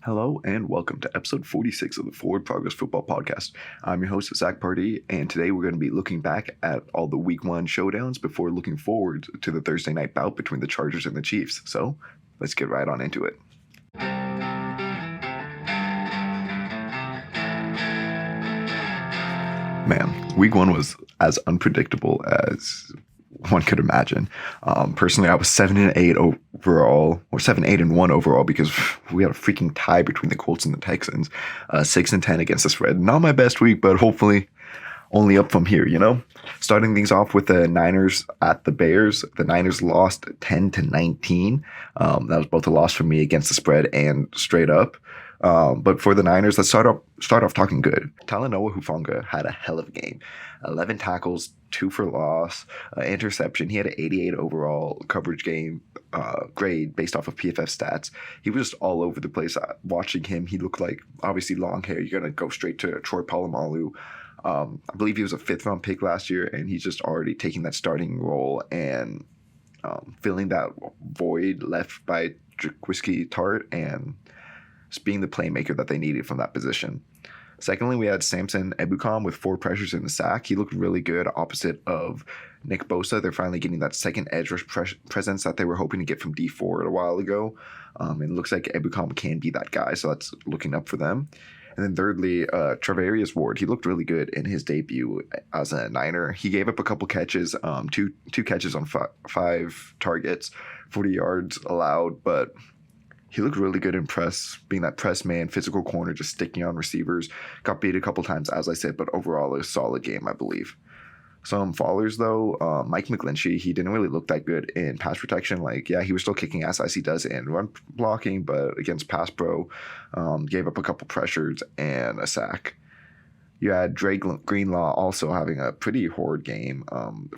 Hello and welcome to episode 46 of the Forward Progress Football Podcast. I'm your host, Zach Pardee, and today we're going to be looking back at all the Week 1 showdowns before looking forward to the Thursday night bout between the Chargers and the Chiefs. So, let's get right on into it. Man, Week 1 was as unpredictable as one could imagine. Personally, I was 7-8 overall, or 7-8-1 overall, because we had a freaking tie between the Colts and the Texans. 6-10 against the spread. Not my best week, but hopefully only up from here, Starting things off with the Niners at the Bears. The Niners lost 10-19. That was both a loss for me against the spread and straight up. But for the Niners, let's start off talking good. Talanoa Hufanga had a hell of a game. 11 tackles, 2 for loss, interception. He had an 88 overall coverage game grade based off of PFF stats. He was just all over the place. Watching him, he looked like, obviously long hair. You're going to go straight to Troy Polamalu. I believe he was a 5th-round pick last year, and he's just already taking that starting role and filling that void left by Jaquiski Tart and just being the playmaker that they needed from that position. Secondly, we had Samson Ebukam with 4 pressures in the sack. He looked really good opposite of Nick Bosa. They're finally getting that second edge rush presence that they were hoping to get from D4 a while ago. And it looks like Ebukam can be that guy, so that's looking up for them. And then thirdly, Travarius Ward. He looked really good in his debut as a Niner. He gave up a couple catches, two catches on 5 targets, 40 yards allowed, but he looked really good in press, being that press man, physical corner, just sticking on receivers. Got beat a couple times, as I said, but overall a solid game, I believe. Some fallers, though, Mike McGlinchey, he didn't really look that good in pass protection. He was still kicking ass as he does in run blocking, but against pass pro, gave up a couple pressures and a sack. You had Dre Greenlaw also having a pretty horrid game.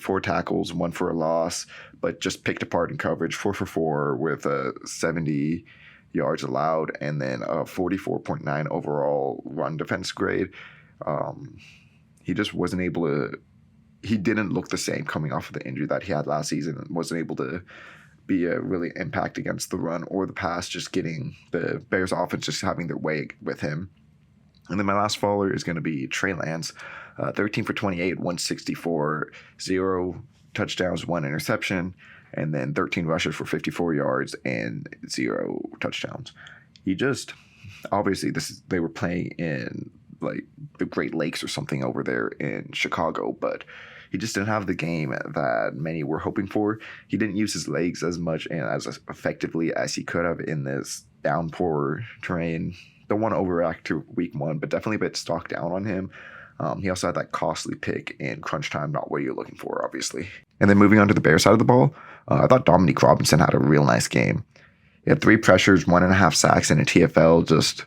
4 tackles, 1 for a loss, but just picked apart in coverage. 4 for 4 with a 70 yards allowed, and then a 44.9 overall run defense grade. He just wasn't able to. He didn't look the same coming off of the injury that he had last season, and wasn't able to be a really impact against the run or the pass. Just getting the Bears offense just having their way with him. And then my last faller is going to be Trey Lance, 13 for 28, 164, 0 touchdowns, 1 interception, and then 13 rushes for 54 yards and 0 touchdowns. He just, obviously, they were playing in like the Great Lakes or something over there in Chicago, but he just didn't have the game that many were hoping for. He didn't use his legs as much and as effectively as he could have in this downpour terrain. Don't want to overact to week 1, but definitely a bit stock down on him. He also had that costly pick in crunch time, not what you're looking for, obviously. And then moving on to the Bears side of the ball, I thought Dominique Robinson had a real nice game. He had 3 pressures, 1.5 sacks, and a TFL, just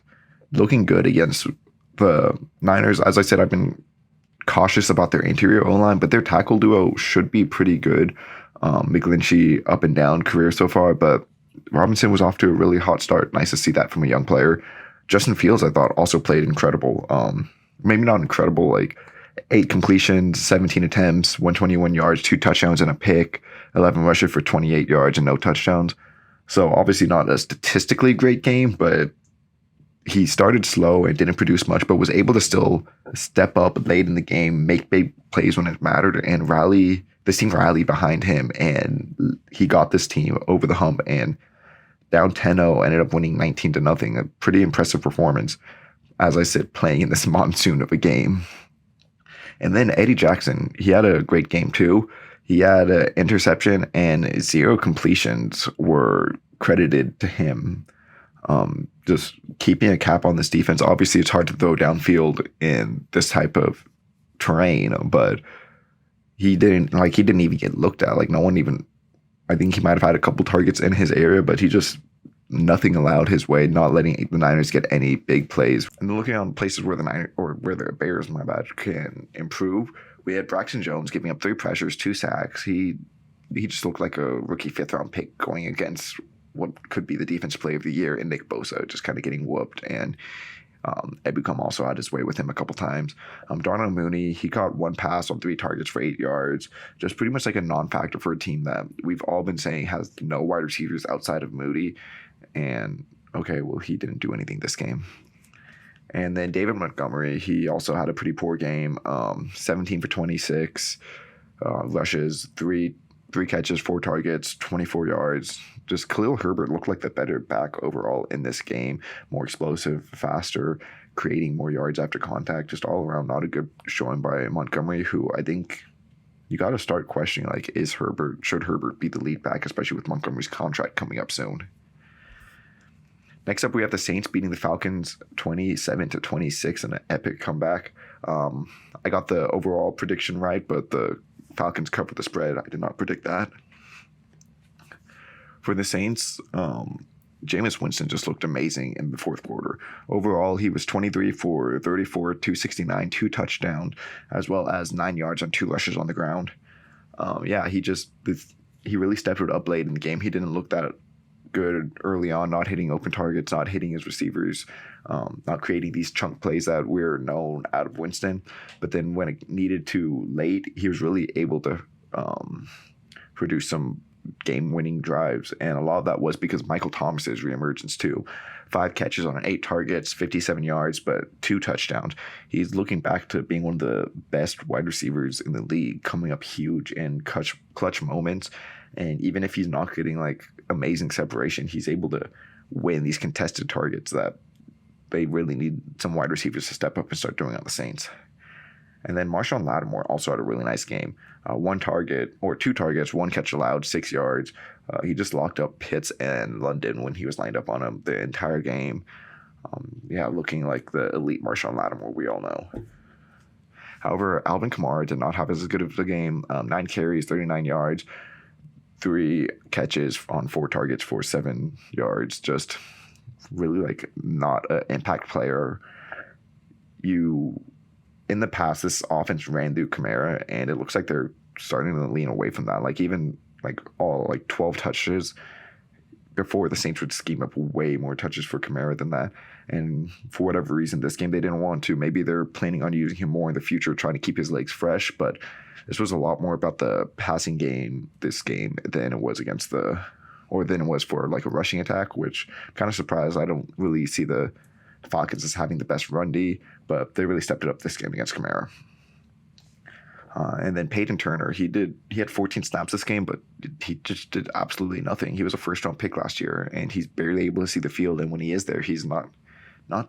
looking good against the Niners. As I said, I've been cautious about their interior O-line, but their tackle duo should be pretty good. McGlinchey up and down career so far, but Robinson was off to a really hot start. Nice to see that from a young player. Justin Fields, I thought, also played incredible. Maybe not incredible, 8 completions, 17 attempts, 121 yards, 2 touchdowns and a pick, 11 rushes for 28 yards and no touchdowns. So obviously not a statistically great game, but he started slow and didn't produce much, but was able to still step up late in the game, make big plays when it mattered, and this team rallied behind him, and he got this team over the hump and down 10-0, ended up winning 19-0. A pretty impressive performance, as I said, playing in this monsoon of a game. And then Eddie Jackson, he had a great game too. He had an interception and 0 completions were credited to him. Just keeping a cap on this defense. Obviously, it's hard to throw downfield in this type of terrain, but he didn't even get looked at. No one even. I think he might have had a couple targets in his area, but nothing allowed his way, not letting the Niners get any big plays. And then looking on places where the Bears, can improve, we had Braxton Jones giving up 3 pressures, 2 sacks. He just looked like a rookie 5th-round pick going against what could be the defense play of the year in Nick Bosa, just kind of getting whooped. And Ebukam also had his way with him a couple times. Darnell Mooney, he caught 1 pass on 3 targets for 8 yards. Just pretty much like a non-factor for a team that we've all been saying has no wide receivers outside of Moody. And okay, well, he didn't do anything this game. And then David Montgomery, he also had a pretty poor game. 17 for 26 rushes, three catches, 4 targets, 24 yards. Just Khalil Herbert looked like the better back overall in this game. More explosive, faster, creating more yards after contact. Just all around, not a good showing by Montgomery, who I think you got to start questioning, like, should Herbert be the lead back, especially with Montgomery's contract coming up soon. Next up, we have the Saints beating the Falcons 27-26 in an epic comeback. I got the overall prediction right, but the Falcons covered the spread. I did not predict that. For the Saints, Jameis Winston just looked amazing in the fourth quarter. Overall, he was 23 for 34, 269, 2 touchdowns, as well as 9 yards on 2 rushes on the ground. He really stepped it up late in the game. He didn't look that good early on, not hitting open targets, not hitting his receivers, not creating these chunk plays that we're known out of Winston. But then when it needed to late, he was really able to produce some game-winning drives, and a lot of that was because Michael Thomas's reemergence too. 5 catches on 8 targets, 57 yards, but 2 touchdowns. He's looking back to being one of the best wide receivers in the league, coming up huge in clutch moments. And even if he's not getting like amazing separation, he's able to win these contested targets that they really need some wide receivers to step up and start doing on the Saints. And then Marshawn Lattimore also had a really nice game. 2 targets, 1 catch allowed, 6 yards. He just locked up Pitts and London when he was lined up on him the entire game. Looking like the elite Marshawn Lattimore we all know. However, Alvin Kamara did not have as good of a game. 9 carries, 39 yards, 3 catches on 4 targets for 7 yards. Just really like not an impact player. In the past, this offense ran through Kamara, and it looks like they're starting to lean away from that. Like even like 12 touches before, the Saints would scheme up way more touches for Kamara than that. And for whatever reason, this game they didn't want to. Maybe they're planning on using him more in the future, trying to keep his legs fresh. But this was a lot more about the passing game this game than it was for like a rushing attack, which I'm kind of surprised. I don't really see the Falcons as having the best run D, but they really stepped it up this game against Kamara. And then Peyton Turner, he had 14 snaps this game, but he just did absolutely nothing. He was a first-round pick last year, and he's barely able to see the field. And when he is there, he's not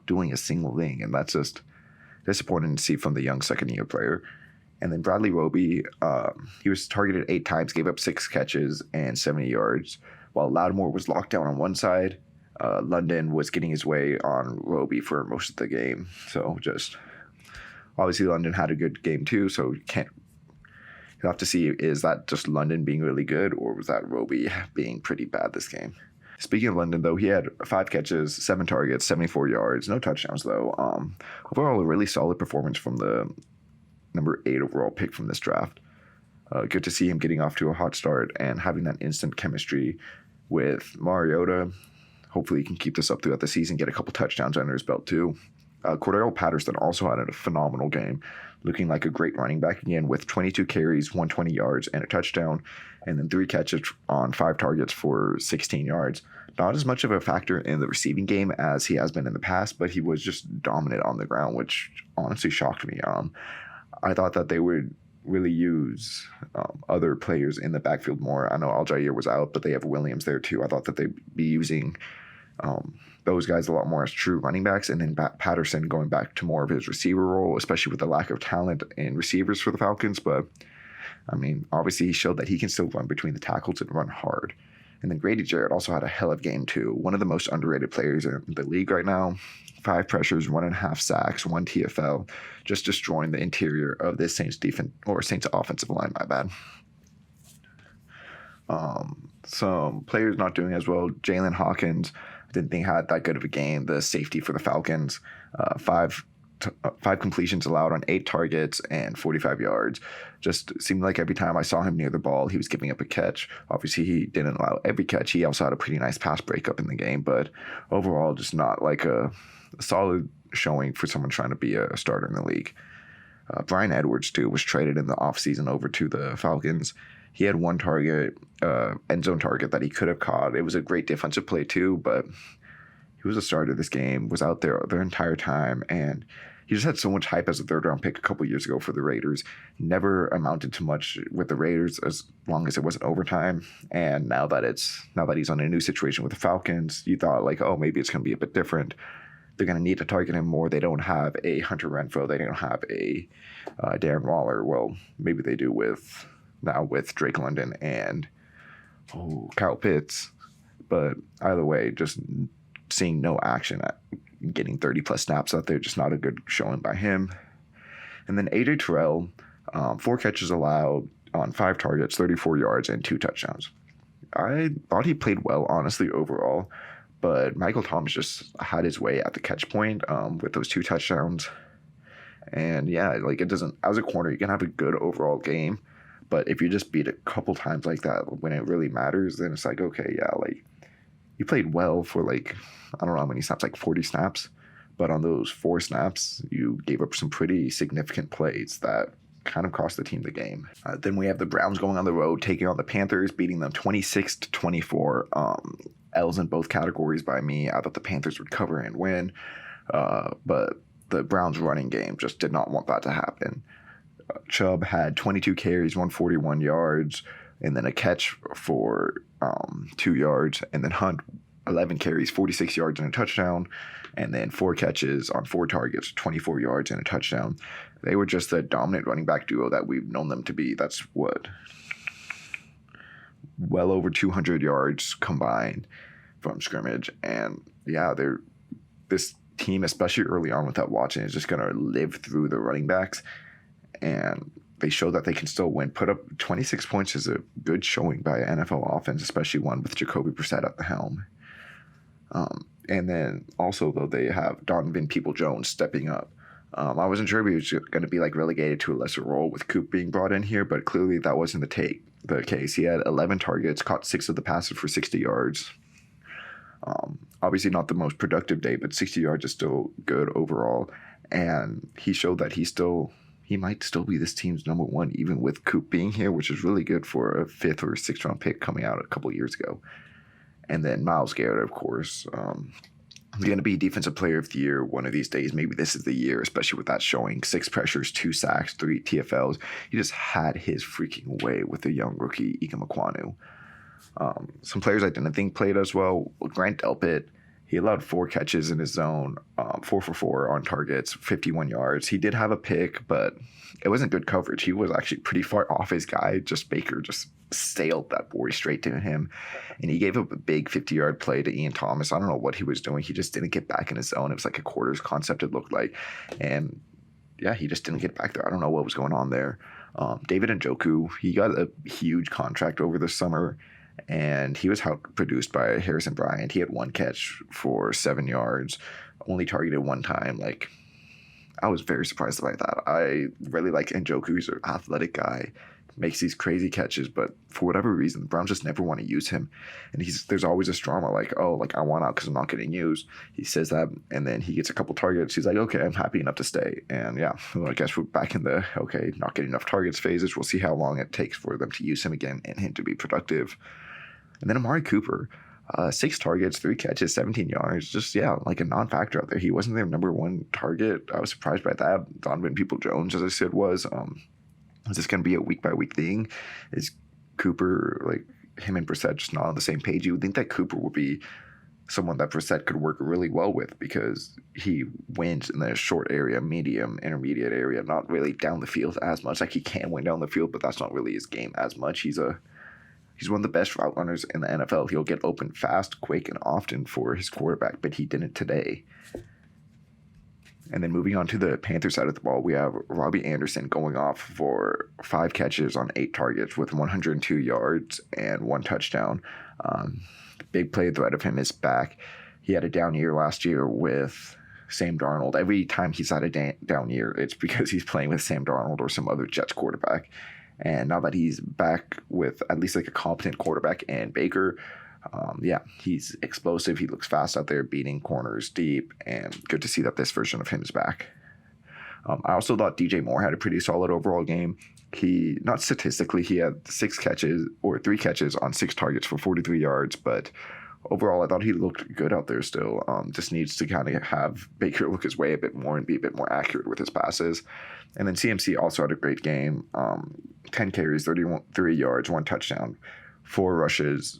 doing a single thing, and that's just disappointing to see from the young second-year player. And then Bradley Roby, he was targeted 8 times, gave up 6 catches and 70 yards, while Lattimore was locked down on one side. London was getting his way on Roby for most of the game. So just obviously London had a good game too. So you'll have to see, is that just London being really good, or was that Roby being pretty bad this game? Speaking of London, though, he had 5 catches, 7 targets, 74 yards, no touchdowns though. Overall, a really solid performance from the number 8 overall pick from this draft. Good to see him getting off to a hot start and having that instant chemistry with Mariota. Hopefully he can keep this up throughout the season, get a couple touchdowns under his belt too. Cordell Patterson also had a phenomenal game, looking like a great running back again with 22 carries, 120 yards, and a touchdown, and then 3 catches on 5 targets for 16 yards. Not as much of a factor in the receiving game as he has been in the past, but he was just dominant on the ground, which honestly shocked me. I thought that they would really use other players in the backfield more. I know Aljair was out, but they have Williams there too. I thought that they'd be using those guys a lot more as true running backs, and then Patterson going back to more of his receiver role, especially with the lack of talent in receivers for the Falcons. But I mean, obviously he showed that he can still run between the tackles and run hard. And then Grady Jarrett also had a hell of a game too. One of the most underrated players in the league right now. 5 pressures, 1.5 sacks, 1 TFL, just destroying the interior of this Saints defense or Saints offensive line. My bad. Some players not doing as well. Jalen Hawkins, I didn't think had that good of a game. The safety for the Falcons, 5 completions allowed on 8 targets and 45 yards. Just seemed like every time I saw him near the ball, he was giving up a catch. Obviously, he didn't allow every catch. He also had a pretty nice pass breakup in the game, but overall, just not like a solid showing for someone trying to be a starter in the league. Brian Edwards, too, was traded in the offseason over to the Falcons. He had 1 target, end zone target that he could have caught. It was a great defensive play, too, but He was a starter this game, was out there their entire time, and he just had so much hype as a third-round pick a couple years ago for the Raiders. Never amounted to much with the Raiders as long as it wasn't overtime. And now that he's on a new situation with the Falcons, you thought like, oh, maybe it's going to be a bit different. They're going to need to target him more. They don't have a Hunter Renfrow. They don't have a Darren Waller. Well, maybe they do with Drake London and Kyle Pitts. But either way, just seeing no action at getting 30-plus snaps out there, just not a good showing by him. And then A.J. Terrell, 4 catches allowed on 5 targets, 34 yards, and 2 touchdowns. I thought he played well, honestly, overall. But Michael Thomas just had his way at the catch point with those 2 touchdowns. And yeah, like it doesn't, as a corner, you can have a good overall game. But if you just beat a couple times like that when it really matters, then it's like, okay, yeah, like you played well for like, I don't know how many snaps, like 40 snaps. But on those 4 snaps, you gave up some pretty significant plays that kind of cost the team the game. Then we have the Browns going on the road, taking on the Panthers, beating them 26-24. L's in both categories by me. I thought the Panthers would cover and win. But the Browns running game just did not want that to happen. Chubb had 22 carries, 141 yards, and then a catch for 2 yards. And then Hunt, 11 carries, 46 yards, and a touchdown. And then 4 catches on 4 targets, 24 yards, and a touchdown. They were just the dominant running back duo that we've known them to be. That's what? Well over 200 yards combined from scrimmage. And yeah, this team, especially early on with that Watson, is just going to live through the running backs. And they show that they can still win. Put up 26 points is a good showing by an NFL offense, especially one with Jacoby Brissett at the helm. And then also, though, they have Donovan Peoples-Jones stepping up. I wasn't sure if he was going to be like relegated to a lesser role with Coop being brought in here, but clearly that wasn't the case. He had 11 targets, caught 6 of the passes for 60 yards. Obviously not the most productive day, but 60 yards is still good overall. And he showed that he might still be this team's number 1, even with Coop being here, which is really good for a 5th or 6th round pick coming out a couple years ago. And then Myles Garrett, of course, he's going to be Defensive Player of the Year one of these days. Maybe this is the year, especially with that showing. 6 pressures, 2 sacks, 3 TFLs. He just had his freaking way with the young rookie, Ike Mekwonu. Some players I didn't think played as well. Grant Delpit, he allowed 4 catches in his zone, 4 for 4 on targets, 51 yards. He did have a pick, but it wasn't good coverage. He was actually pretty far off his guy. Just Baker just sailed that boy straight to him. And he gave up a big 50-yard play to Ian Thomas. I don't know what he was doing. He just didn't get back in his zone. It was like a quarters concept, it looked like. And yeah, he just didn't get back there. I don't know what was going on there. David Njoku, he got a huge contract over the summer. And he was produced by Harrison Bryant. He had 1 catch for 7 yards, only targeted 1 time. Like, I was very surprised by that. I really like Njoku. He's an athletic guy, makes these crazy catches, but for whatever reason, the Browns just never want to use him. And there's always this drama like, oh, like I want out because I'm not getting used. He says that, and then he gets a couple targets. He's like, okay, I'm happy enough to stay. And yeah, well, I guess we're back in the, okay, not getting enough targets phases. We'll see how long it takes for them to use him again and him to be productive. And then Amari Cooper, 6 targets, 3 catches, 17 yards. Just, yeah, like a non-factor out there. He wasn't their number 1 target. I was surprised by that. Donovan Peoples-Jones, as I said, was. Is this going to be a week-by-week thing? Is Cooper, like, him and Brissett just not on the same page? You would think that Cooper would be someone that Brissett could work really well with because he wins in the short area, medium, intermediate area, not really down the field as much. Like, he can win down the field, but that's not really his game as much. He's one of the best route runners in the NFL. He'll get open fast, quick, and often for his quarterback, but he didn't today. And then moving on to the Panther side of the ball, we have Robbie Anderson going off for 5 catches on 8 targets with 102 yards and 1 touchdown. Big play threat of him is back. He had a down year last year with Sam Darnold. Every time he's had a down year, it's because he's playing with Sam Darnold or some other Jets quarterback. And now that he's back with at least like a competent quarterback and Baker, yeah, he's explosive. He looks fast out there, beating corners deep, and good to see that this version of him is back. I also thought DJ Moore had a pretty solid overall game. Not statistically, he had 3 catches on 6 targets for 43 yards, but overall, I thought he looked good out there still. Just needs to kind of have Baker look his way a bit more and be a bit more accurate with his passes. And then CMC also had a great game. 10 carries, 33 yards, 1 touchdown, 4 rushes,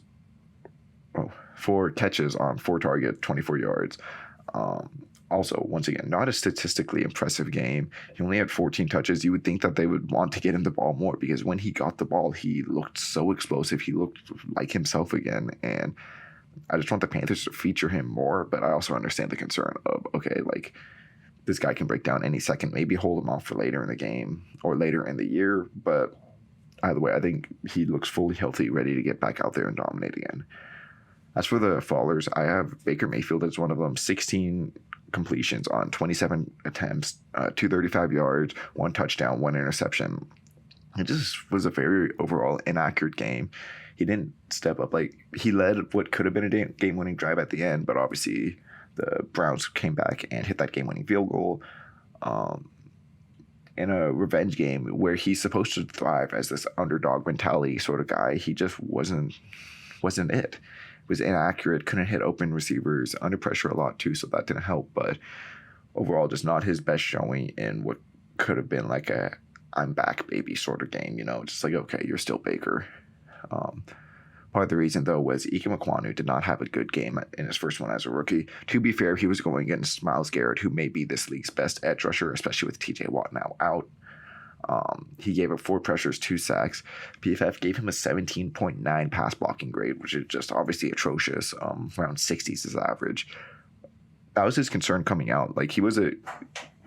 4 catches on 4 targets, 24 yards. Also, once again, not a statistically impressive game. He only had 14 touches. You would think that they would want to get him the ball more because when he got the ball, he looked so explosive. He looked like himself again. And I just want the Panthers to feature him more. But I also understand the concern of, okay, like this guy can break down any second. Maybe hold him off for later in the game or later in the year. But either way, I think he looks fully healthy, ready to get back out there and dominate again. As for the fallers, I have Baker Mayfield as one of them. 16 completions on 27 attempts, 235 yards, 1 touchdown, 1 interception. It just was a very overall inaccurate game. He didn't step up. Like, he led what could have been a game-winning drive at the end, but obviously the Browns came back and hit that game-winning field goal. In a revenge game where he's supposed to thrive as this underdog mentality sort of guy, he just wasn't it. Was inaccurate, couldn't hit open receivers, under pressure a lot too, so that didn't help. But overall, just not his best showing in what could have been like a I'm back baby sort of game, just like, okay, you're still Baker. Part of the reason, though, was Ike Mekwonu did not have a good game in his first one as a rookie. To be fair, he was going against Myles Garrett, who may be this league's best edge rusher, especially with TJ Watt now out. He gave up 4 pressures, 2 sacks. PFF gave him a 17.9 pass blocking grade, which is just obviously atrocious. Around 60s is average. That was his concern coming out. Like, he was a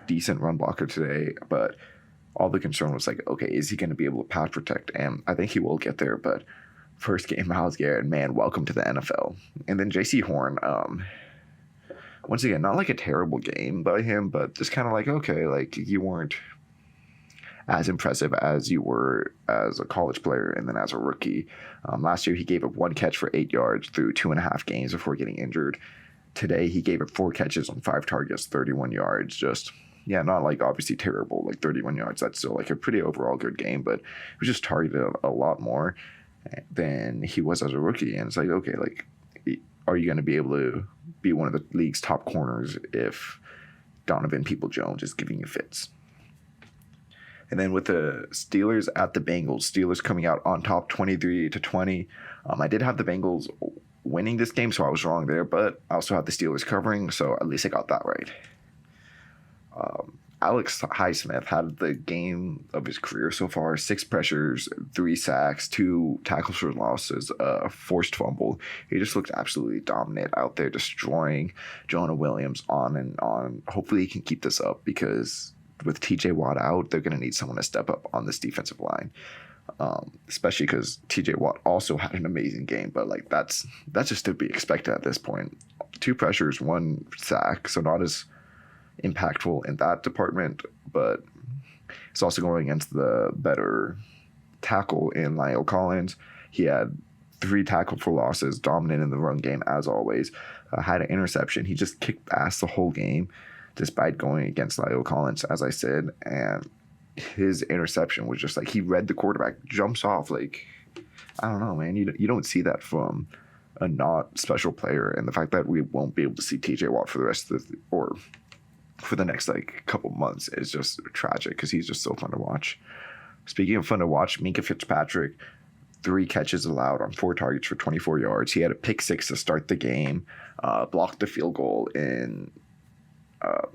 decent run blocker today, but all the concern was like, okay, is he going to be able to pass protect? And I think he will get there, but first game, Myles Garrett, man, welcome to the NFL. And then JC Horn, once again, not like a terrible game by him, but just kind of like, okay, like you weren't as impressive as you were as a college player and then as a rookie. Last year, he gave up 1 catch for 8 yards through 2.5 games before getting injured. Today, he gave up 4 catches on 5 targets, 31 yards. Just, yeah, not like obviously terrible, like 31 yards. That's still like a pretty overall good game, but he was just targeted a lot more than he was as a rookie. And it's like, okay, like, are you going to be able to be one of the league's top corners if Donovan Peoples-Jones is giving you fits? And then with the Steelers at the Bengals, Steelers coming out on top 23-20. I did have the Bengals winning this game, so I was wrong there, but I also had the Steelers covering, so at least I got that right. Alex Highsmith had the game of his career so far. 6 pressures, 3 sacks, 2 tackles for losses, a forced fumble. He just looked absolutely dominant out there, destroying Jonah Williams on and on. Hopefully he can keep this up because with TJ Watt out, they're going to need someone to step up on this defensive line. Especially because TJ Watt also had an amazing game, but like that's just to be expected at this point. 2 pressures, 1 sack, so not as impactful in that department, but it's also going against the better tackle in Lyle Collins. He had 3 tackle for losses, dominant in the run game as always. Had an interception. He just kicked ass the whole game, despite going against Lyle Collins, as I said, and his interception was just like he read the quarterback, jumps off. Like, I don't know, man. You don't see that from a not special player, and the fact that we won't be able to see TJ Watt for the rest of the or for the next like couple months is just tragic because he's just so fun to watch. Speaking of fun to watch, Minkah Fitzpatrick, 3 catches allowed on 4 targets for 24 yards. He had a pick 6 to start the game, blocked the field goal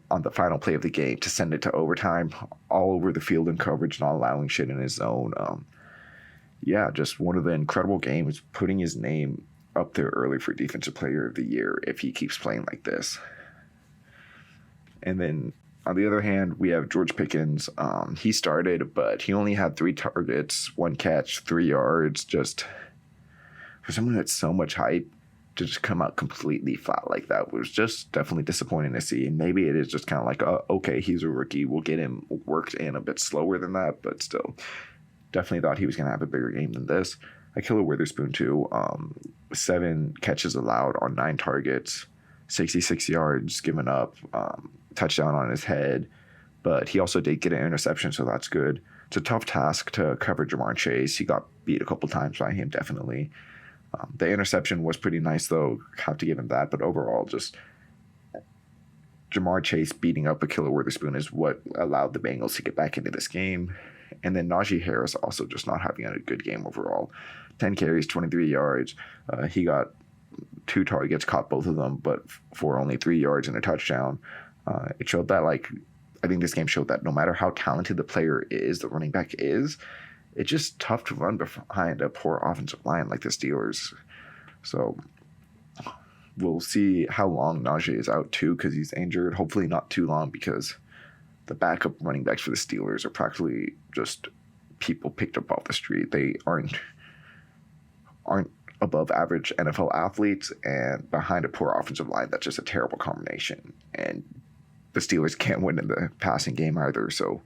on the final play of the game to send it to overtime, all over the field in coverage, not allowing shit in his zone. Yeah, just one of the incredible games, putting his name up there early for Defensive Player of the Year if he keeps playing like this. And then on the other hand, we have George Pickens. He started, but he only had 3 targets, 1 catch, 3 yards. Just for someone who had so much hype, to just come out completely flat like that was just definitely disappointing to see. And maybe it is just kind of like, okay, he's a rookie. We'll get him worked in a bit slower than that, but still, definitely thought he was going to have a bigger game than this. Ahkello Witherspoon, too. 7 catches allowed on 9 targets, 66 yards given up, touchdown on his head. But he also did get an interception, so that's good. It's a tough task to cover Jamar Chase. He got beat a couple times by him, definitely. The interception was pretty nice, though. Have to give him that. But overall, just Jamar Chase beating up Ahkello Witherspoon is what allowed the Bengals to get back into this game. And then Najee Harris also just not having a good game overall. 10 carries, 23 yards. He got 2 targets, caught both of them, but for only 3 yards and a touchdown. It showed that, I think this game showed that no matter how talented the player is, the running back is, it's just tough to run behind a poor offensive line like the Steelers. So we'll see how long Najee is out too, because he's injured. Hopefully not too long, because the backup running backs for the Steelers are practically just people picked up off the street. They aren't above average NFL athletes, and behind a poor offensive line, that's just a terrible combination. And the Steelers can't win in the passing game either, so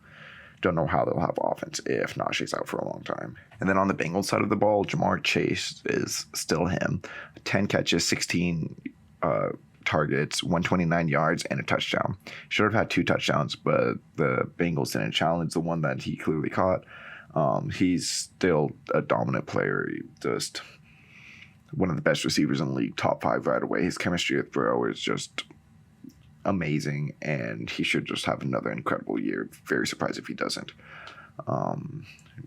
don't know how they'll have offense if Najee's out for a long time. And then on the Bengals side of the ball, Jamar Chase is still him. 10 catches, 16 targets, 129 yards, and a touchdown. Should have had 2 touchdowns, but the Bengals didn't challenge the one that he clearly caught. He's still a dominant player. Just one of the best receivers in the league, top 5 right away. His chemistry with Burrow is just amazing, and he should just have another incredible year. Very surprised if he doesn't.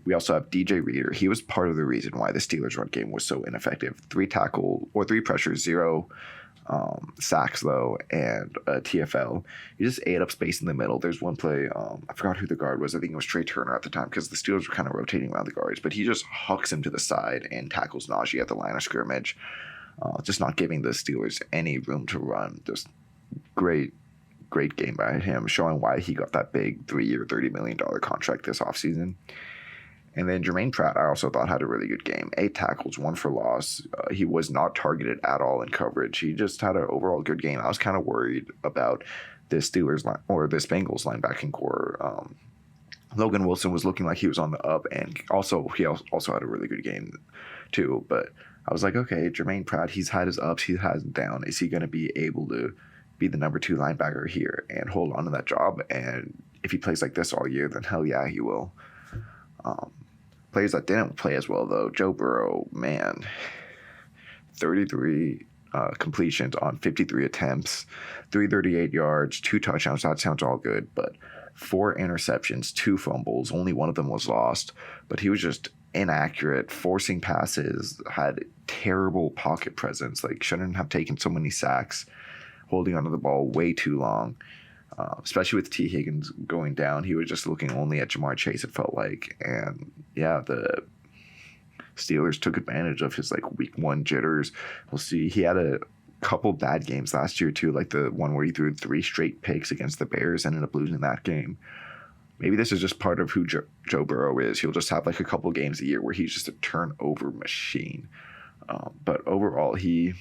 We also have DJ Reader. He was part of the reason why the Steelers' run game was so ineffective. 3 pressures, 0 sacks though, and a TFL. He just ate up space in the middle. There's one play, I forgot who the guard was. I think it was Trey Turner at the time, because the Steelers were kind of rotating around the guards, but he just hucks him to the side and tackles Najee at the line of scrimmage, just not giving the Steelers any room to run. Just great game by him, showing why he got that big 3-year, $30 million contract this offseason. And then Jermaine Pratt, I also thought, had a really good game. 8 tackles, 1 for loss. He was not targeted at all in coverage. He just had an overall good game. I was kind of worried about this Steelers line, or this Bengals linebacking core. Logan Wilson was looking like he was on the up, and he also had a really good game too. But I was like, okay, Jermaine Pratt, he's had his ups, he has his down. Is he going to be able to be the number 2 linebacker here and hold on to that job? And if he plays like this all year, then hell yeah, he will. Players that didn't play as well, though, Joe Burrow, man, 33 completions on 53 attempts, 338 yards, 2 touchdowns. That sounds all good, but 4 interceptions, 2 fumbles. Only one of them was lost, but he was just inaccurate, forcing passes, had terrible pocket presence, shouldn't have taken so many sacks, holding onto the ball way too long. Especially with T. Higgins going down, he was just looking only at Jamar Chase, it felt like. And yeah, the Steelers took advantage of his week 1 jitters. We'll see. He had a couple bad games last year too, like the one where he threw 3 straight picks against the Bears, ended up losing that game. Maybe this is just part of who Joe Burrow is. He'll just have a couple games a year where he's just a turnover machine. But overall, he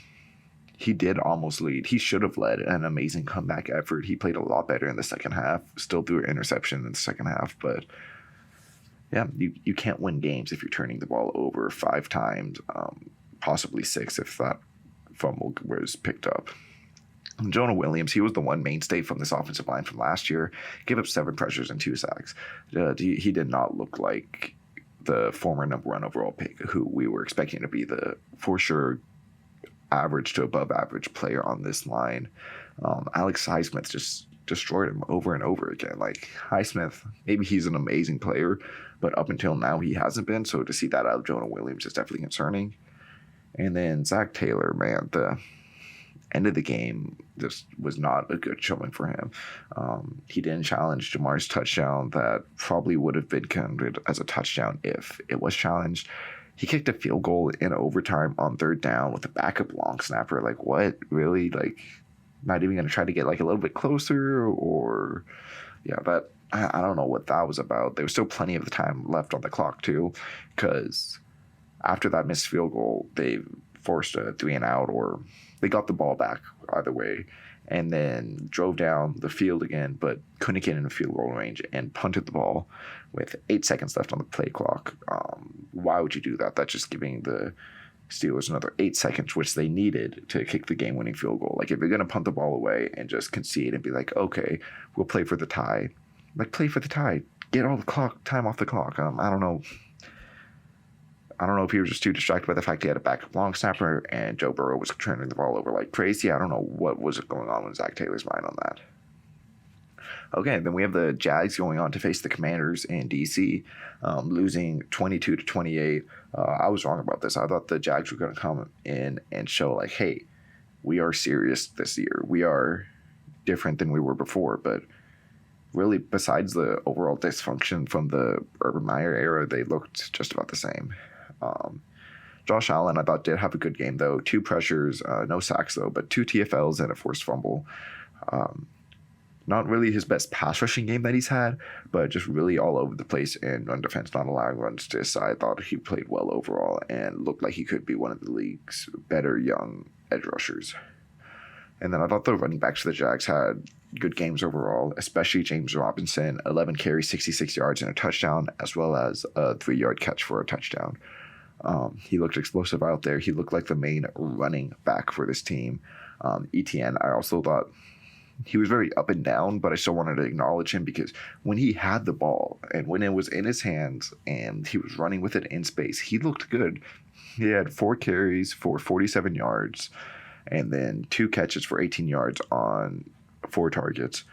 did almost lead. He should have led an amazing comeback effort. He played a lot better in the second half, still threw an interception in the second half. But yeah, you can't win games if you're turning the ball over 5 times, possibly 6 if that fumble was picked up. Jonah Williams, he was the one mainstay from this offensive line from last year. Gave up 7 pressures and 2 sacks. He did not look like the former number 1 overall pick, who we were expecting to be the, for sure, average to above average player on this line. Alex Highsmith just destroyed him over and over again. Highsmith, maybe he's an amazing player, but up until now he hasn't been. So to see that out of Jonah Williams is definitely concerning. And then Zach Taylor, man, the end of the game just was not a good showing for him. He didn't challenge Jamar's touchdown that probably would have been counted as a touchdown if it was challenged. He kicked a field goal in overtime on 3rd down with a backup long snapper. What? Really? Not even going to try to get a little bit closer? Or, yeah, that, I don't know what that was about. There was still plenty of the time left on the clock, too, because after that missed field goal, they forced a 3-and-out, or they got the ball back either way, and then drove down the field again, but couldn't get in a field goal range and punted the ball with 8 seconds left on the play clock. Why would you do that? That's just giving the Steelers another 8 seconds, which they needed to kick the game-winning field goal. If you're going to punt the ball away and just concede and be okay, we'll play for the tie. Play for the tie. Get all the time off the clock. I don't know. I don't know if he was just too distracted by the fact he had a backup long snapper and Joe Burrow was turning the ball over like crazy. I don't know what was going on in Zach Taylor's mind on that. Okay, then we have the Jags going on to face the Commanders in DC, losing 22-28. I was wrong about this. I thought the Jags were going to come in and show like, hey, we are serious this year. We are different than we were before. But really, besides the overall dysfunction from the Urban Meyer era, they looked just about the same. Josh Allen, I thought, did have a good game, though. 2 pressures, no sacks, though, but 2 TFLs and a forced fumble. Not really his best pass rushing game that he's had, but just really all over the place in run defense, not allowing runs to his side. I thought he played well overall and looked like he could be one of the league's better young edge rushers. And then I thought the running backs of the Jags had good games overall, especially James Robinson, 11 carries, 66 yards and a touchdown, as well as a 3-yard catch for a touchdown. He looked explosive out there. He looked like the main running back for this team. ETN, I also thought he was very up and down, but I still wanted to acknowledge him because when he had the ball and when it was in his hands and he was running with it in space, he looked good. He had 4 carries for 47 yards and then 2 catches for 18 yards on 4 targets.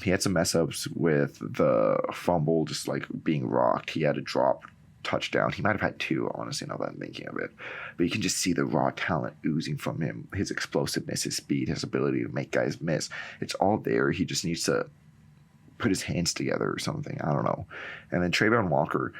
He had some mess ups with the fumble, just like being rocked. He had a drop touchdown. He might have had 2, honestly, now that I'm thinking of it. But you can just see the raw talent oozing from him. His explosiveness, his speed, his ability to make guys miss. It's all there. He just needs to put his hands together or something. I don't know. And then Trayvon Walker,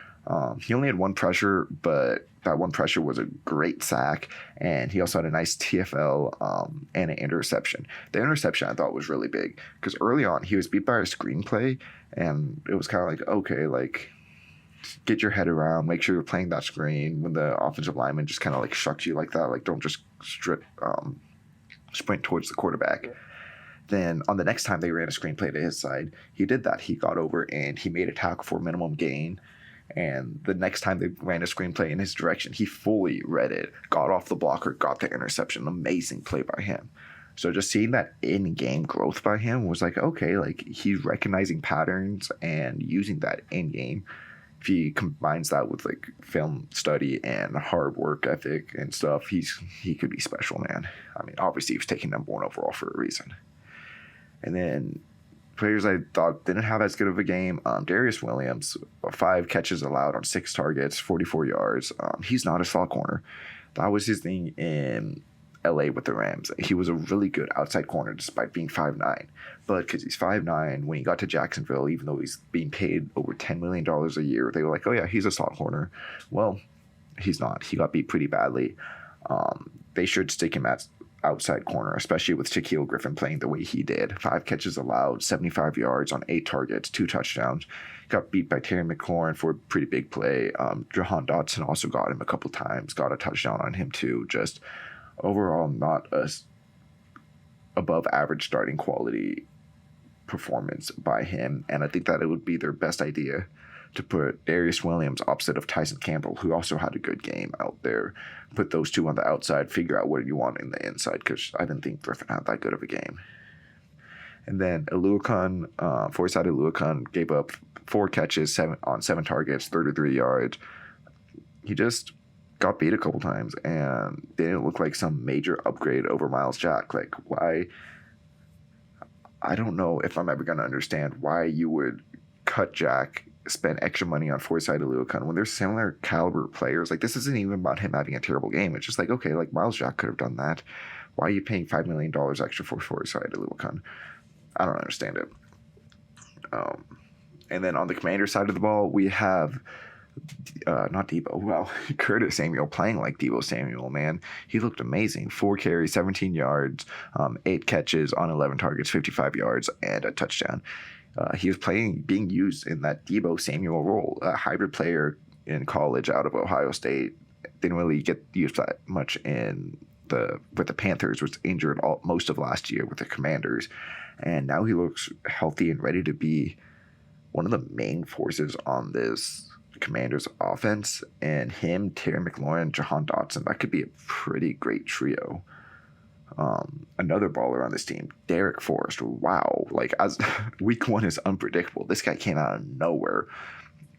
he only had 1 pressure, but that 1 pressure was a great sack. And he also had a nice TFL and an interception. The interception I thought was really big because early on he was beat by a screenplay and it was kind of like, okay, like, get your head around, make sure you're playing that screen when the offensive lineman just kind of like shucks you like that. Like, don't just sprint towards the quarterback. Then on the next time they ran a screenplay to his side, he did that. He got over and he made a tackle for minimum gain. And the next time they ran a screenplay in his direction, he fully read it, got off the blocker, got the interception. Amazing play by him. So just seeing that in-game growth by him was like, okay, like he's recognizing patterns and using that in-game. If he combines that with like film study and hard work ethic and stuff, he could be special, man. I mean, obviously he was taken number 1 overall for a reason. And then players I thought didn't have as good of a game. Darius Williams, 5 catches allowed on 6 targets, 44 yards. He's not a slot corner. That was his thing in LA with the Rams. He was a really good outside corner despite being 5'9". But because he's 5'9", when he got to Jacksonville, even though he's being paid over $10 million a year, they were like, oh yeah, he's a slot corner. Well, he's not. He got beat pretty badly. They should stick him at outside corner, especially with Shaquille Griffin playing the way he did. 5 catches allowed, 75 yards on 8 targets, 2 touchdowns. Got beat by Terry McLaurin for a pretty big play. Jahan Dotson also got him a couple times, got a touchdown on him too. Just overall, not a above average starting quality performance by him. And I think that it would be their best idea to put Darius Williams opposite of Tyson Campbell, who also had a good game out there. Put those 2 on the outside, figure out what you want in the inside, because I didn't think Griffin had that good of a game. And then Forsythe Aluakun gave up 4 catches, 7 targets, 33 yards. He just got beat a couple times and didn't look like some major upgrade over Miles Jack. Like, why? I don't know if I'm ever going to understand why you would cut Jack, spend extra money on Forsythe Aluakun when they're similar caliber players. Like, this isn't even about him having a terrible game. It's just like, okay, like Miles Jack could have done that. Why are you paying $5 million extra for Forsythe Aluakun? I don't understand it. And then on the Commander side of the ball, we have not Debo. Well, Curtis Samuel playing like Debo Samuel, man. He looked amazing. 4 carries, 17 yards, 8 catches on 11 targets, 55 yards, and a touchdown. He was being used in that Debo Samuel role, a hybrid player in college out of Ohio State. Didn't really get used that much with the Panthers, was injured most of last year with the Commanders. And now he looks healthy and ready to be one of the main forces on this Commanders offense. And him, Terry McLaurin, Jahan Dotson, that could be a pretty great trio. Another baller on this team, Derek Forrest. Wow. Like, as week 1 is unpredictable. This guy came out of nowhere.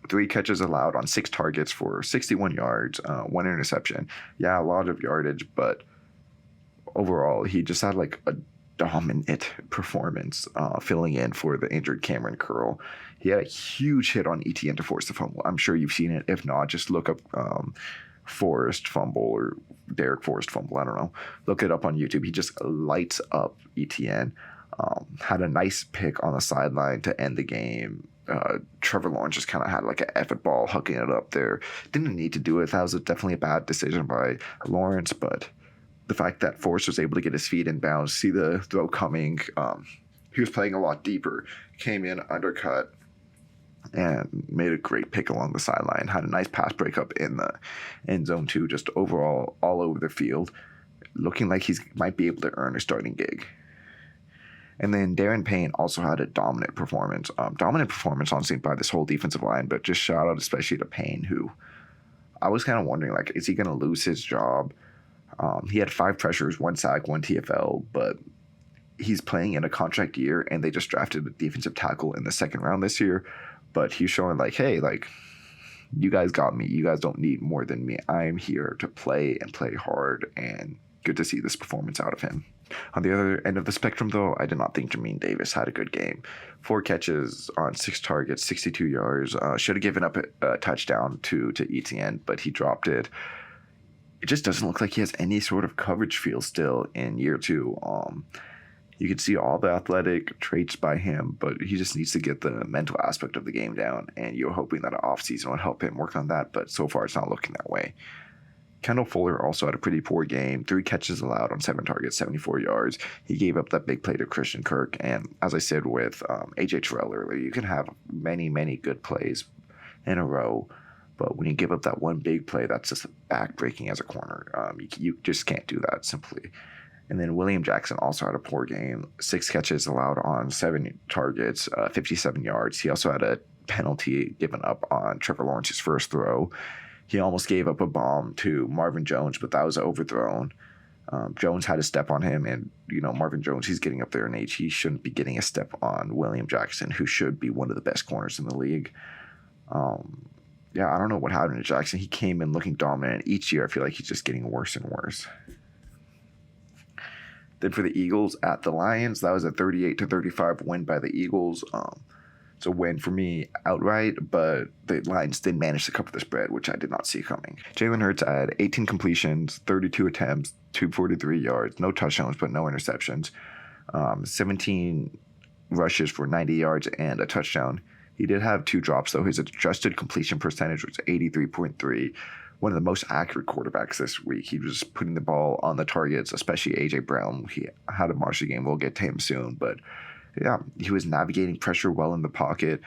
3 catches allowed on 6 targets for 61 yards, 1 interception. Yeah, a lot of yardage, but overall, he just had like a dominant performance, filling in for the injured Cameron Curl. He had a huge hit on ETN to force the fumble. I'm sure you've seen it. If not, just look up Forrest fumble or Derek Forrest fumble. I don't know. Look it up on YouTube. He just lights up ETN. Had a nice pick on the sideline to end the game. Trevor Lawrence just kind of had like an effort ball hucking it up there. Didn't need to do it. That was definitely a bad decision by Lawrence, but the fact that Forrest was able to get his feet in bounds, see the throw coming, he was playing a lot deeper, came in, undercut, and made a great pick along the sideline. Had a nice pass breakup in the end zone too, just overall all over the field, looking like he might be able to earn a starting gig. And then Darren Payne also had a dominant performance. Honestly, by this whole defensive line, but just shout out especially to Payne, who I was kind of wondering, like, is he going to lose his job? He had 5 pressures, 1 sack, 1 TFL, but he's playing in a contract year, and they just drafted a defensive tackle in the 2nd round this year. But he's showing like, hey, like, you guys got me. You guys don't need more than me. I'm here to play and play hard, and good to see this performance out of him. On the other end of the spectrum, though, I did not think Jamin Davis had a good game. 4 catches on 6 targets, 62 yards. Should have given up a touchdown to ETN, but he dropped it. It just doesn't look like he has any sort of coverage feel still in year 2. You can see all the athletic traits by him, but he just needs to get the mental aspect of the game down, and you're hoping that an offseason would help him work on that, but so far it's not looking that way. Kendall Fuller also had a pretty poor game. 3 catches allowed on 7 targets, 74 yards. He gave up that big play to Christian Kirk, and as I said with AJ Terrell earlier, you can have many, many good plays in a row, but when you give up that one big play, that's just back-breaking as a corner. You just can't do that simply. And then William Jackson also had a poor game. 6 catches allowed on 7 targets, 57 yards. He also had a penalty given up on Trevor Lawrence's first throw. He almost gave up a bomb to Marvin Jones, but that was overthrown. Jones had a step on him, and Marvin Jones, he's getting up there in age. He shouldn't be getting a step on William Jackson, who should be one of the best corners in the league. I don't know what happened to Jackson. He came in looking dominant. Each year, I feel like he's just getting worse and worse. Then for the Eagles at the Lions, that was a 38-35 win by the Eagles. It's a win for me outright, but the Lions did manage to cover the spread, which I did not see coming. Jalen Hurts had 18 completions, 32 attempts, 243 yards, no touchdowns, but no interceptions. 17 rushes for 90 yards and a touchdown. He did have 2 drops, though. His adjusted completion percentage was 83.3. One of the most accurate quarterbacks this week. He was putting the ball on the targets, especially A.J. Brown. He had a monster game. We'll get to him soon. But, yeah, he was navigating pressure well in the pocket,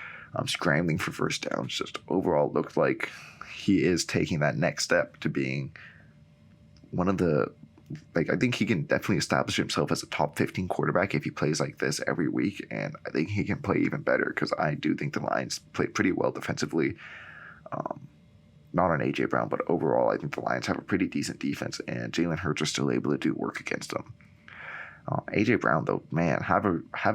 scrambling for first downs. Just overall looked like he is taking that next step to being one of the I think he can definitely establish himself as a top 15 quarterback if he plays like this every week, and I think he can play even better because I do think the Lions play pretty well defensively. Not on A.J. Brown, but overall, I think the Lions have a pretty decent defense, and Jalen Hurts are still able to do work against them. A.J. Brown, though, man, have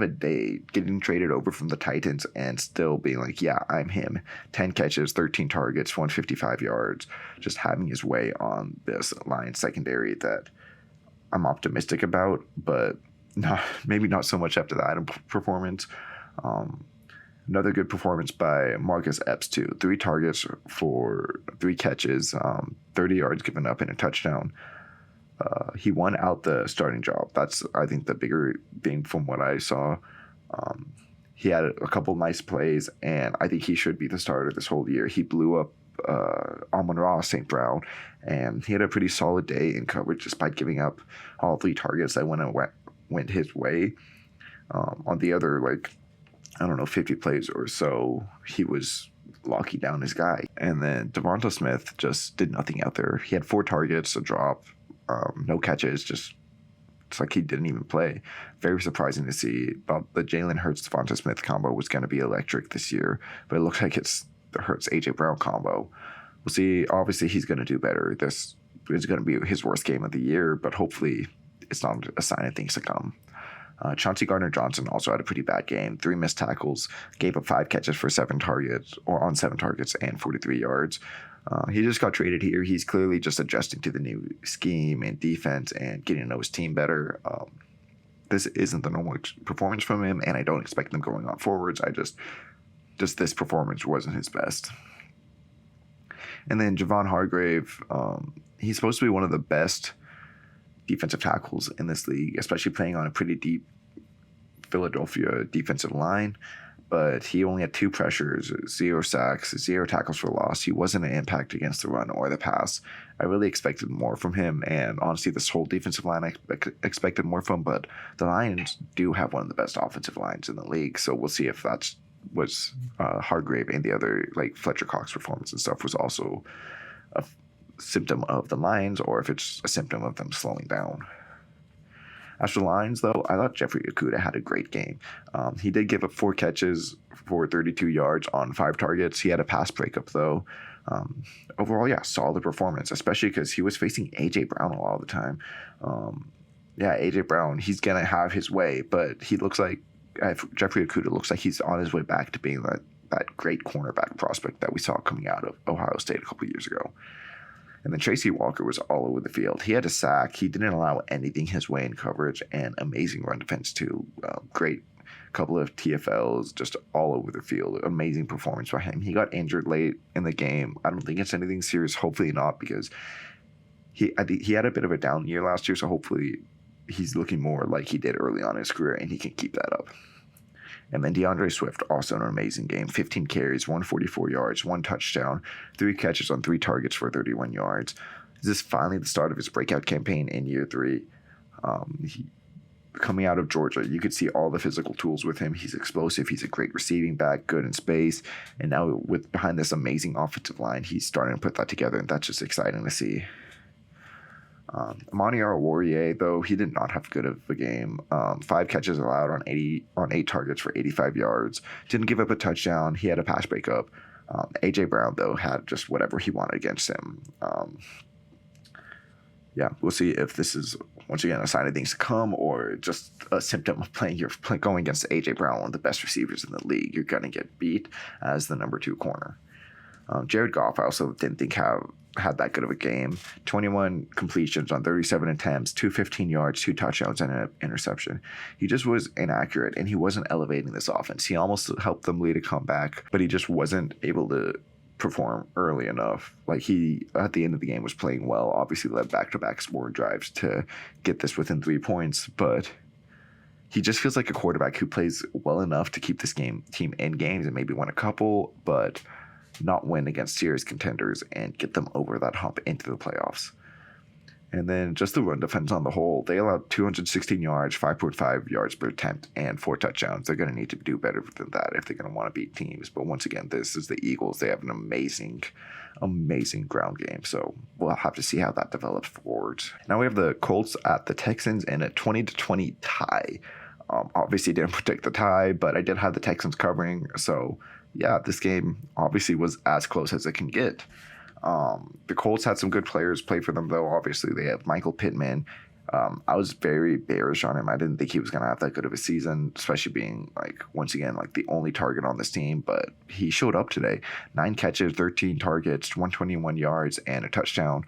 a day getting traded over from the Titans and still being like, yeah, I'm him. 10 catches, 13 targets, 155 yards, just having his way on this Lions secondary that I'm optimistic about, but maybe not so much after that performance. Another good performance by Marcus Epps, too. 3 targets for 3 catches, 30 yards given up and a touchdown. He won out the starting job. That's, I think, the bigger thing from what I saw. He had a couple nice plays, and I think he should be the starter this whole year. He blew up Amon-Ra St. Brown, and he had a pretty solid day in coverage despite giving up all 3 targets that went his way. On the other, 50 plays or so, he was locking down his guy. And then Devonta Smith just did nothing out there. He had 4 targets, a drop, no catches, it's like he didn't even play. Very surprising to see. About the Jalen Hurts Devonta Smith combo was going to be electric this year, but it looks like it's the Hurts AJ Brown combo. We'll see. Obviously, he's going to do better. This is going to be his worst game of the year, but hopefully, it's not a sign of things to come. Chauncey Gardner-Johnson also had a pretty bad game. 3 missed tackles, gave up 5 catches for 7 targets, and 43 yards. He just got traded here. He's clearly just adjusting to the new scheme and defense and getting to know his team better. This isn't the normal performance from him, and I don't expect them going on forwards. Just this performance wasn't his best. And then Javon Hargrave, he's supposed to be one of the best defensive tackles in this league, especially playing on a pretty deep Philadelphia defensive line. But he only had 2 pressures, 0 sacks, 0 tackles for loss. He wasn't an impact against the run or the pass. I really expected more from him, and honestly, this whole defensive line I expected more from. But the Lions do have one of the best offensive lines in the league, so we'll see if that's was Hargrave and the other, like Fletcher Cox performance and stuff, was also a symptom of the Lions, or if it's a symptom of them slowing down. As for the Lions, though, I thought Jeffrey Okudah had a great game. He did give up 4 catches for 32 yards on 5 targets. He had a pass breakup, though. Overall, yeah, solid performance, especially because he was facing A.J. Brown a lot of the time. A.J. Brown, he's going to have his way, but he looks like Jeffrey Okudah looks like he's on his way back to being that great cornerback prospect that we saw coming out of Ohio State a couple years ago. And then Tracy Walker was all over the field. He had a sack. He didn't allow anything his way in coverage, and amazing run defense too. Great couple of TFLs just all over the field. Amazing performance by him. He got injured late in the game. I don't think it's anything serious. Hopefully not, because he had a bit of a down year last year, so hopefully he's looking more like he did early on in his career, and he can keep that up. And then DeAndre Swift, also an amazing game. 15 carries, 144 yards, 1 touchdown, 3 catches on 3 targets for 31 yards. This is finally the start of his breakout campaign in year 3. Coming out of Georgia, you could see all the physical tools with him. He's explosive. He's a great receiving back, good in space. And now with behind this amazing offensive line, he's starting to put that together, and that's just exciting to see. Amani Oruwariye, though, he did not have good of a game. 5 catches allowed on 8 targets for 85 yards. Didn't give up a touchdown. He had a pass breakup. A.J. Brown, though, had just whatever he wanted against him. We'll see if this is, once again, a sign of things to come, or just a symptom of going against A.J. Brown, one of the best receivers in the league. You're going to get beat as the number 2 corner. Jared Goff, I also didn't think had that good of a game. 21 completions on 37 attempts, 215 yards, 2 touchdowns, and an interception. He just was inaccurate, and he wasn't elevating this offense. He almost helped them lead a comeback, but he just wasn't able to perform early enough. Like, he, at the end of the game, was playing well. Obviously led back-to-back scoring drives to get this within 3 points, but he just feels like a quarterback who plays well enough to keep this team in games and maybe win a couple, but not win against serious contenders and get them over that hump into the playoffs. And then just the run defense on the whole, they allowed 216 yards, 5.5 yards per attempt, and 4 touchdowns. They're going to need to do better than that if they're going to want to beat teams. But once again, this is the Eagles. They have an amazing ground game. So we'll have to see how that develops forward. Now we have the Colts at the Texans in a 20-20 tie. Obviously didn't predict the tie, but I did have the Texans covering. So yeah, this game obviously was as close as it can get. The Colts had some good players play for them, though. Obviously, they have Michael Pittman. I was very bearish on him. I didn't think he was going to have that good of a season, especially being, once again, the only target on this team. But he showed up today. 9 catches, 13 targets, 121 yards, and a touchdown.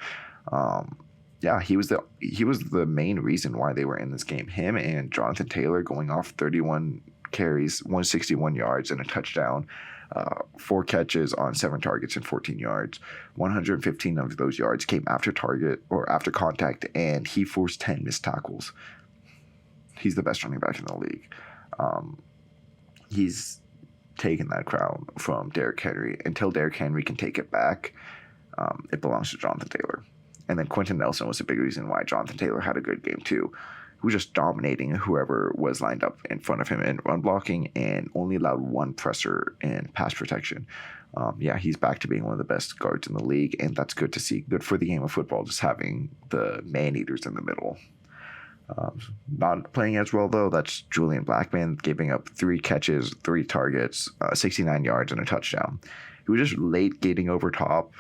He was the main reason why they were in this game. Him and Jonathan Taylor going off 31 carries, 161 yards, and a touchdown. 4 catches on 7 targets and 14 yards. 115 of those yards came after contact, and he forced 10 missed tackles. He's the best running back in the league. He's taken that crown from Derrick Henry. Until Derrick Henry can take it back, it belongs to Jonathan Taylor. And then Quentin Nelson was a big reason why Jonathan Taylor had a good game too. He was just dominating whoever was lined up in front of him in run blocking, and only allowed 1 pressure in pass protection. He's back to being one of the best guards in the league, and that's good to see. Good for the game of football, just having the man-eaters in the middle. Not playing as well, though, that's Julian Blackman, giving up 3 catches, 3 targets, 69 yards, and a touchdown. He was just late getting over top.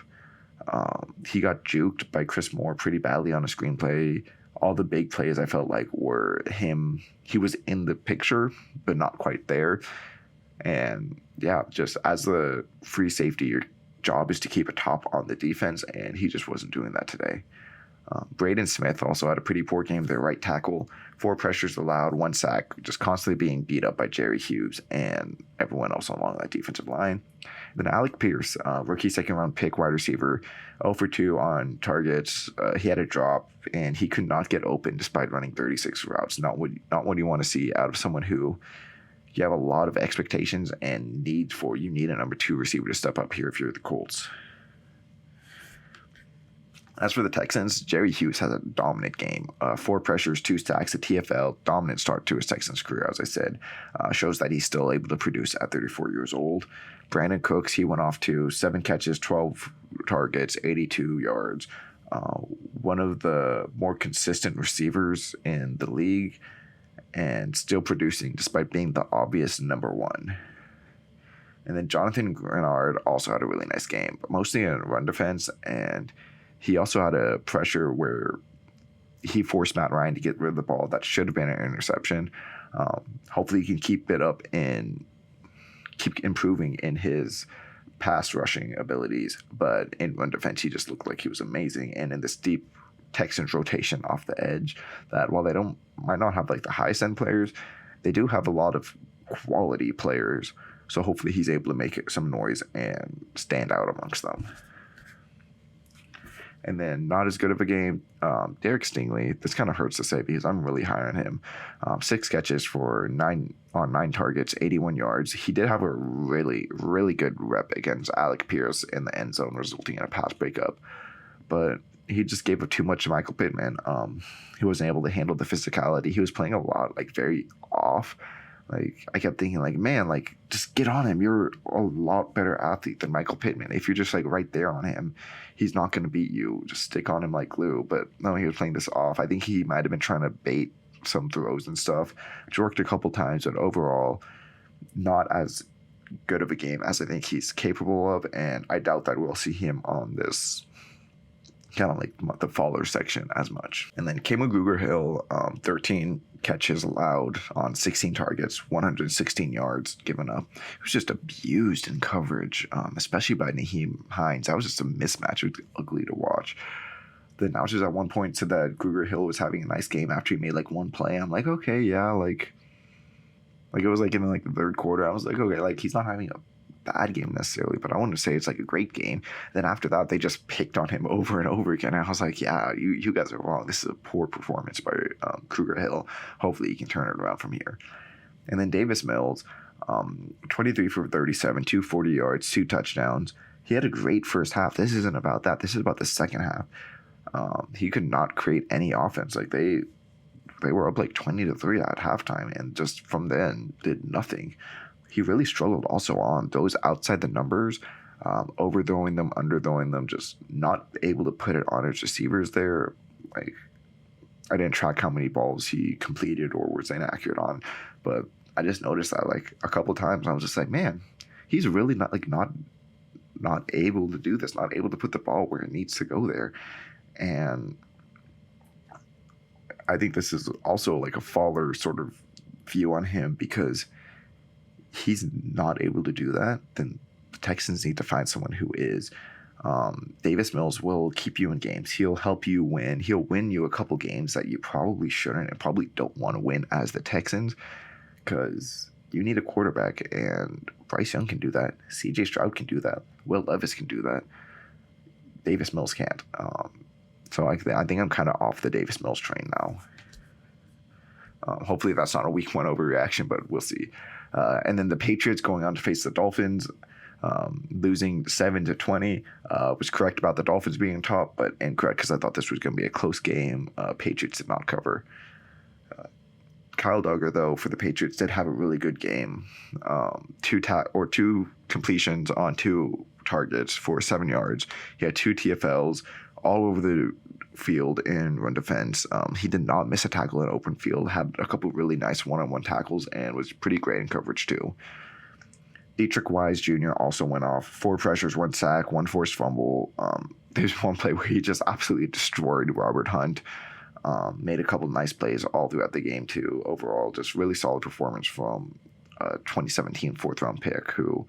He got juked by Chris Moore pretty badly on a screenplay. all the big plays I felt like were him. He was in the picture, but not quite there. And yeah, just as the free safety, your job is to keep a top on the defense, and he just wasn't doing that today. Braden Smith also had a pretty poor game. Their right tackle, 4 pressures allowed, 1 sack, just constantly being beat up by Jerry Hughes and everyone else along that defensive line. Then Alec Pierce, rookie second-round pick wide receiver, 0 for 2 on targets. He had a drop, and he could not get open despite running 36 routes. Not what you want to see out of someone who you have a lot of expectations and need for. You need a number 2 receiver to step up here if you're the Colts. As for the Texans, Jerry Hughes has a dominant game. 4 pressures, 2 sacks, a TFL, dominant start to his Texans career, as I said. Shows that he's still able to produce at 34 years old. Brandon Cooks, he went off to 7 catches, 12 targets, 82 yards. One of the more consistent receivers in the league and still producing despite being the obvious number 1. And then Jonathan Grenard also had a really nice game, but mostly in run defense, and he also had a pressure where he forced Matt Ryan to get rid of the ball that should have been an interception. Hopefully he can keep it up and keep improving in his pass rushing abilities. But in run defense, he just looked like he was amazing. And in this deep Texans rotation off the edge, that while they might not have like the highest end players, they do have a lot of quality players. So hopefully he's able to make some noise and stand out amongst them. And then not as good of a game, Derek Stingley. This kind of hurts to say because I'm really high on him. 6 catches for 9 targets, 81 yards. He did have a really, really good rep against Alec Pierce in the end zone, resulting in a pass breakup. But he just gave up too much to Michael Pittman. He wasn't able to handle the physicality. He was playing a lot, like very off. Like I kept thinking, like, man, like just get on him. You're a lot better athlete than Michael Pittman. If you're just like right there on him, he's not going to beat you. Just stick on him like glue. But no, he was playing this off. I think he might have been trying to bait some throws and stuff, which worked a couple times, but overall, not as good of a game as I think he's capable of. And I doubt that we'll see him on this kind of like the faller section as much. And then Kamo Grugier-Hill, 13 catches allowed on 16 targets, 116 yards given up. He was just abused in coverage, especially by Nyheim Hines. That was just a mismatch. It was ugly to watch. The announcers at one point said that Grugier-Hill was having a nice game after he made like one play. I'm like, okay, yeah, like it was like in like the third quarter. I was like, okay, like he's not having a bad game necessarily, but I want to say it's like a great game. Then after that, they just picked on him over and over again. And I was like, yeah, you guys are wrong. This is a poor performance by Grugier-Hill. Hopefully he can turn it around from here. And then Davis Mills, 23 for 37, 240 yards, 2 touchdowns. He had a great first half. This isn't about that. This is about the second half. He could not create any offense. Like they were up like 20-3 at halftime, and just from then did nothing. He really struggled also on those outside the numbers, overthrowing them, underthrowing them, just not able to put it on his receivers there. Like I didn't track how many balls he completed or was inaccurate on, but I just noticed that like a couple times I was just like, man, he's really not able to do this, not able to put the ball where it needs to go there. And I think this is also like a faller sort of view on him because he's not able to do that. Then the Texans need to find someone who is. Davis Mills will keep you in games. He'll help you win. He'll win you a couple games that you probably shouldn't and probably don't want to win as the Texans because you need a quarterback, and Bryce Young can do that. CJ Stroud can do that. Will Levis can do that. Davis Mills can't. So I think I'm kind of off the Davis Mills train now. Hopefully that's not a week 1 overreaction, but we'll see. And then the Patriots going on to face the Dolphins, losing 7-20. Was correct about the Dolphins being top, but incorrect because I thought this was going to be a close game. Patriots did not cover. Kyle Duggar, though, for the Patriots did have a really good game. 2 completions on 2 targets for 7 yards. He had 2 TFLs all over the field in run defense. He did not miss a tackle in open field, had a couple really nice one-on-one tackles, and was pretty great in coverage too. Dietrich Wise Jr. also went off. 4 pressures, 1 sack, 1 forced fumble. There's one play where he just absolutely destroyed Robert Hunt. Made a couple nice plays all throughout the game too. Overall, just really solid performance from 2017 fourth round pick who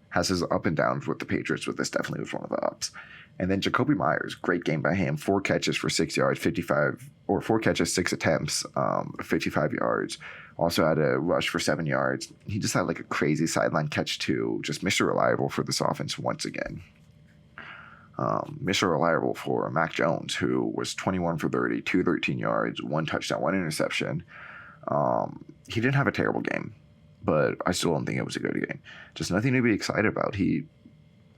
has his up and downs with the Patriots, but this definitely was one of the ups. And then Jacoby Myers, great game by him. 4 catches for 6 yards, 4 catches, 6 attempts, 55 yards. Also had a rush for 7 yards. He just had like a crazy sideline catch too. Just Mr. Reliable for this offense once again. Mr. Reliable for Mac Jones, who was 21 for 30, 213 yards, 1 touchdown, 1 interception. He didn't have a terrible game, but I still don't think it was a good game. Just nothing to be excited about. He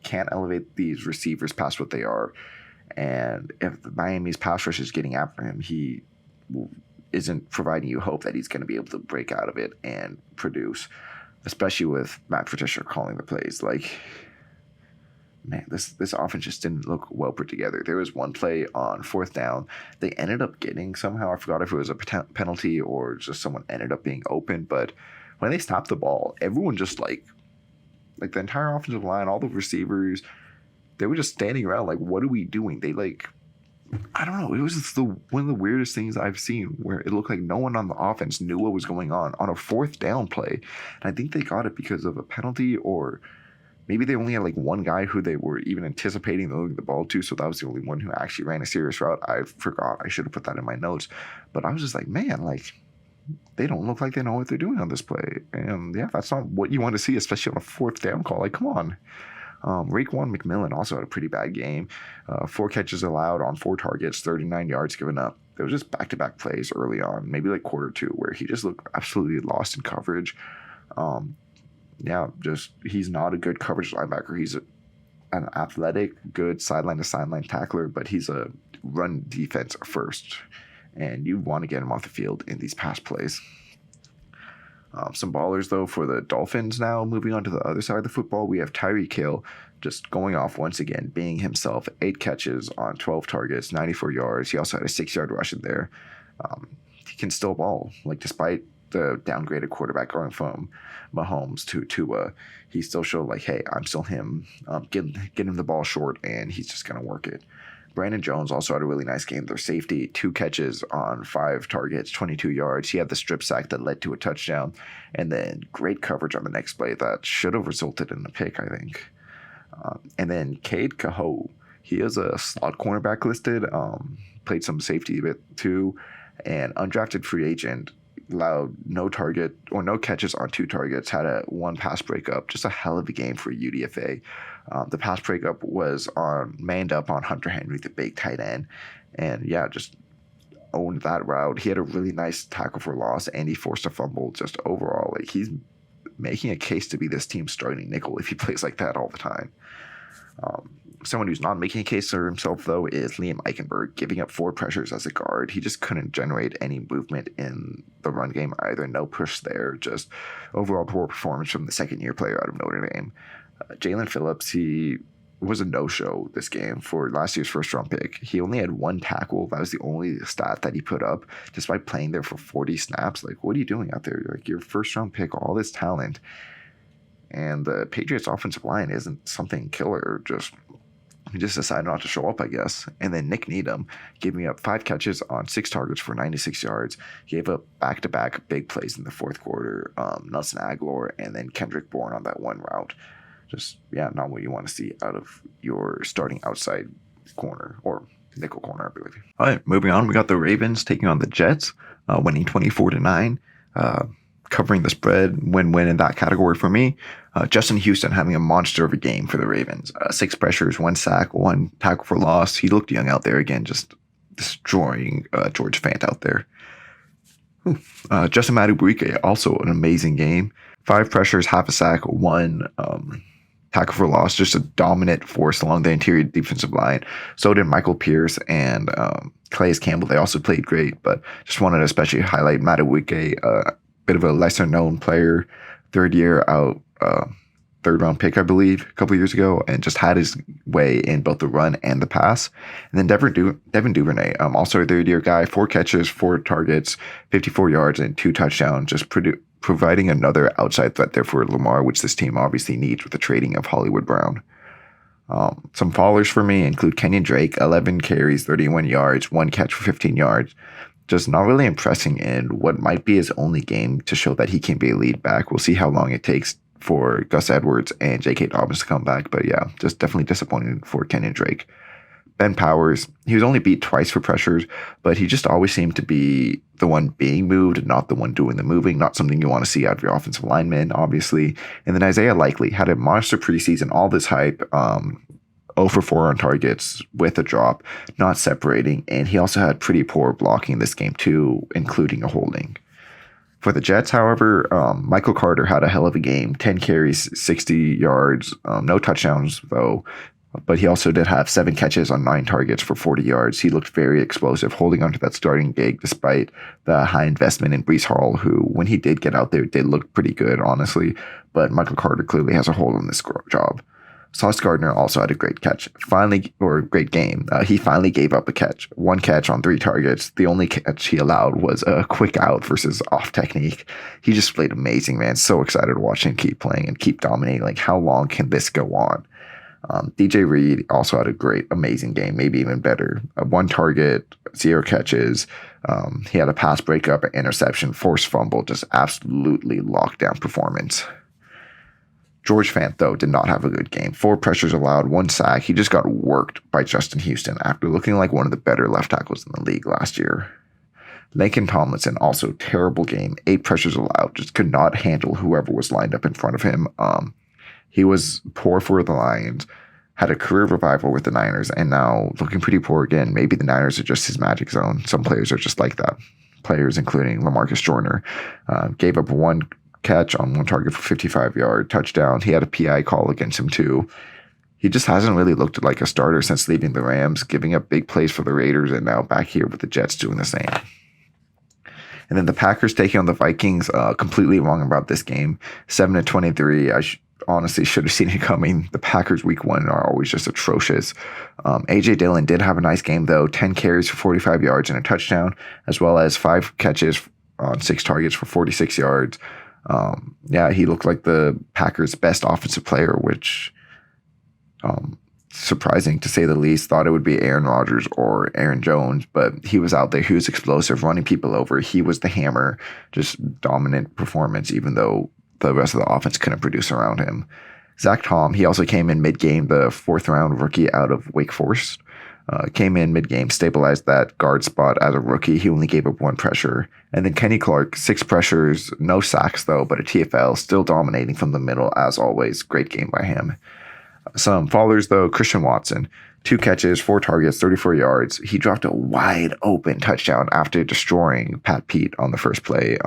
can't elevate these receivers past what they are. And if Miami's pass rush is getting after him, he isn't providing you hope that he's going to be able to break out of it and produce, especially with Matt Patricia calling the plays. Like, man, this offense just didn't look well put together. There was one play on 4th down they ended up getting somehow. I forgot if it was a penalty or just someone ended up being open. But when they stopped the ball, everyone just like the entire offensive line, all the receivers, they were just standing around like, what are we doing? They I don't know. It was just one of the weirdest things I've seen where it looked like no one on the offense knew what was going on a 4th down play. And I think they got it because of a penalty, or maybe they only had like one guy who they were even anticipating throwing the ball to. So that was the only one who actually ran a serious route. I forgot. I should have put that in my notes. But I was just like, man, they don't look like they know what they're doing on this play. And yeah, that's not what you want to see, especially on a 4th down call. Like, come on. Raekwon McMillan also had a pretty bad game. 4 catches allowed on 4 targets, 39 yards given up. There was just back-to-back plays early on, maybe like quarter 2, where he just looked absolutely lost in coverage. He's not a good coverage linebacker. He's an athletic, good sideline-to-sideline tackler, but he's a run defense first. And you want to get him off the field in these pass plays. Some ballers, though, for the Dolphins now. Moving on to the other side of the football, we have Tyreek Hill just going off once again, being himself. 8 catches on 12 targets, 94 yards. He also had a 6-yard rush in there. He can still ball. Despite the downgraded quarterback going from Mahomes to Tua, he still showed hey, I'm still him. Get him the ball short, and he's just going to work it. Brandon Jones also had a really nice game. Their safety, 2 catches on 5 targets, 22 yards. He had the strip sack that led to a touchdown, and then great coverage on the next play that should have resulted in a pick, I think. And then Cade Cahoe, he is a slot cornerback listed, played some safety a bit too, and undrafted free agent. Allowed no catches on 2 targets, had a 1 pass breakup. Just a hell of a game for UDFA. The pass breakup was manned up on Hunter Henry, the big tight end. And yeah, just owned that route. He had a really nice tackle for loss, and he forced a fumble. Just overall, he's making a case to be this team's starting nickel if he plays like that all the time. Someone who's not making a case for himself, though, is Liam Eichenberg, giving up 4 pressures as a guard. He just couldn't generate any movement in the run game either. No push there. Just overall poor performance from the second-year player out of Notre Dame. Jalen Phillips, he was a no-show this game for last year's first-round pick. He only had 1 tackle. That was the only stat that he put up, despite playing there for 40 snaps. What are you doing out there? Your first-round pick, all this talent. And the Patriots' offensive line isn't something killer. He just decided not to show up, I guess. And then Nick Needham giving up 5 catches on 6 targets for 96 yards. He gave up back-to-back big plays in the 4th quarter. Nelson Aguilar and then Kendrick Bourne on that 1 route. Not what you want to see out of your starting outside corner or nickel corner, I believe. All right, moving on. We got the Ravens taking on the Jets, winning 24-9. Covering the spread, win-win in that category for me. Justin Houston having a monster of a game for the Ravens. 6 pressures, 1 sack, 1 tackle for loss. He looked young out there again, just destroying George Fant out there. Justin Madubuike, also an amazing game. 5 pressures, half a sack, 1 tackle for loss. Just a dominant force along the interior defensive line. So did Michael Pierce and Calais Campbell. They also played great, but just wanted to especially highlight Madubuike, bit of a lesser known player, 3rd year out, 3rd round pick, I believe, a couple years ago, and just had his way in both the run and the pass. And then Devin Duvernay, also a 3rd year guy, 4 catches, 4 targets, 54 yards, and 2 touchdowns, just providing another outside threat there for Lamar, which this team obviously needs with the trading of Hollywood Brown. Some fallers for me include Kenyon Drake, 11 carries, 31 yards, one catch for 15 yards. Just not really impressing in what might be his only game to show that he can be a lead back. We'll see how long it takes for Gus Edwards and J.K. Dobbins to come back. But yeah, just definitely disappointing for Kenyon Drake. Ben Powers, he was only beat twice for pressures, but he just always seemed to be the one being moved, not the one doing the moving, not something you want to see out of your offensive linemen, obviously. And then Isaiah Likely had a monster preseason, all this hype, 0 for 4 on targets with a drop, not separating, and he also had pretty poor blocking this game too, including a holding. For the Jets, however, Michael Carter had a hell of a game, 10 carries, 60 yards, no touchdowns though, but he also did have 7 catches on 9 targets for 40 yards. He looked very explosive, holding onto that starting gig despite the high investment in Breece Hall, who, when he did get out there, did look pretty good, honestly. But Michael Carter clearly has a hold on this job. Sauce Gardner also had a great great game. He finally gave up a catch. 1 catch on 3 targets. The only catch he allowed was a quick out versus off technique. He just played amazing, man. So excited to watch him keep playing and keep dominating. Like, how long can this go on? DJ Reed also had a great, amazing game, maybe even better. 1 target, 0 catches. He had a pass breakup, an interception, forced fumble, just absolutely lockdown performance. George Fant, though, did not have a good game. 4 pressures allowed, 1 sack. He just got worked by Justin Houston after looking like one of the better left tackles in the league last year. Laken Tomlinson, also terrible game. 8 pressures allowed, just could not handle whoever was lined up in front of him. He was poor for the Lions, had a career revival with the Niners, and now looking pretty poor again. Maybe the Niners are just his magic zone. Some players are just like that. Players, including LaMarcus Joyner, gave up 1 catch on 1 target for 55-yard touchdown. He had a PI call against him too. He just hasn't really looked like a starter since leaving the Rams, giving up big plays for the Raiders, and now back here with the Jets doing the same. And then the Packers taking on the Vikings, completely wrong about this game. 7-23. Honestly should have seen it coming. The Packers week 1 are always just atrocious. A.J. Dillon did have a nice game though. 10 carries for 45 yards and a touchdown, as well as 5 catches on 6 targets for 46 yards. Yeah, he looked like the Packers' best offensive player, which surprising to say the least. Thought it would be Aaron Rodgers or Aaron Jones, but he was out there. He was explosive, running people over. He was the hammer, just dominant performance, even though the rest of the offense couldn't produce around him. Zach Tom, he also came in mid-game, the 4th-round rookie out of Wake Forest. Came in mid-game, stabilized that guard spot as a rookie. He only gave up 1 pressure. And then Kenny Clark, 6 pressures, no sacks though, but a TFL, still dominating from the middle as always. Great game by him. Some fallers though, Christian Watson, 2 catches, 4 targets, 34 yards. He dropped a wide open touchdown after destroying Pat Pete on the first play.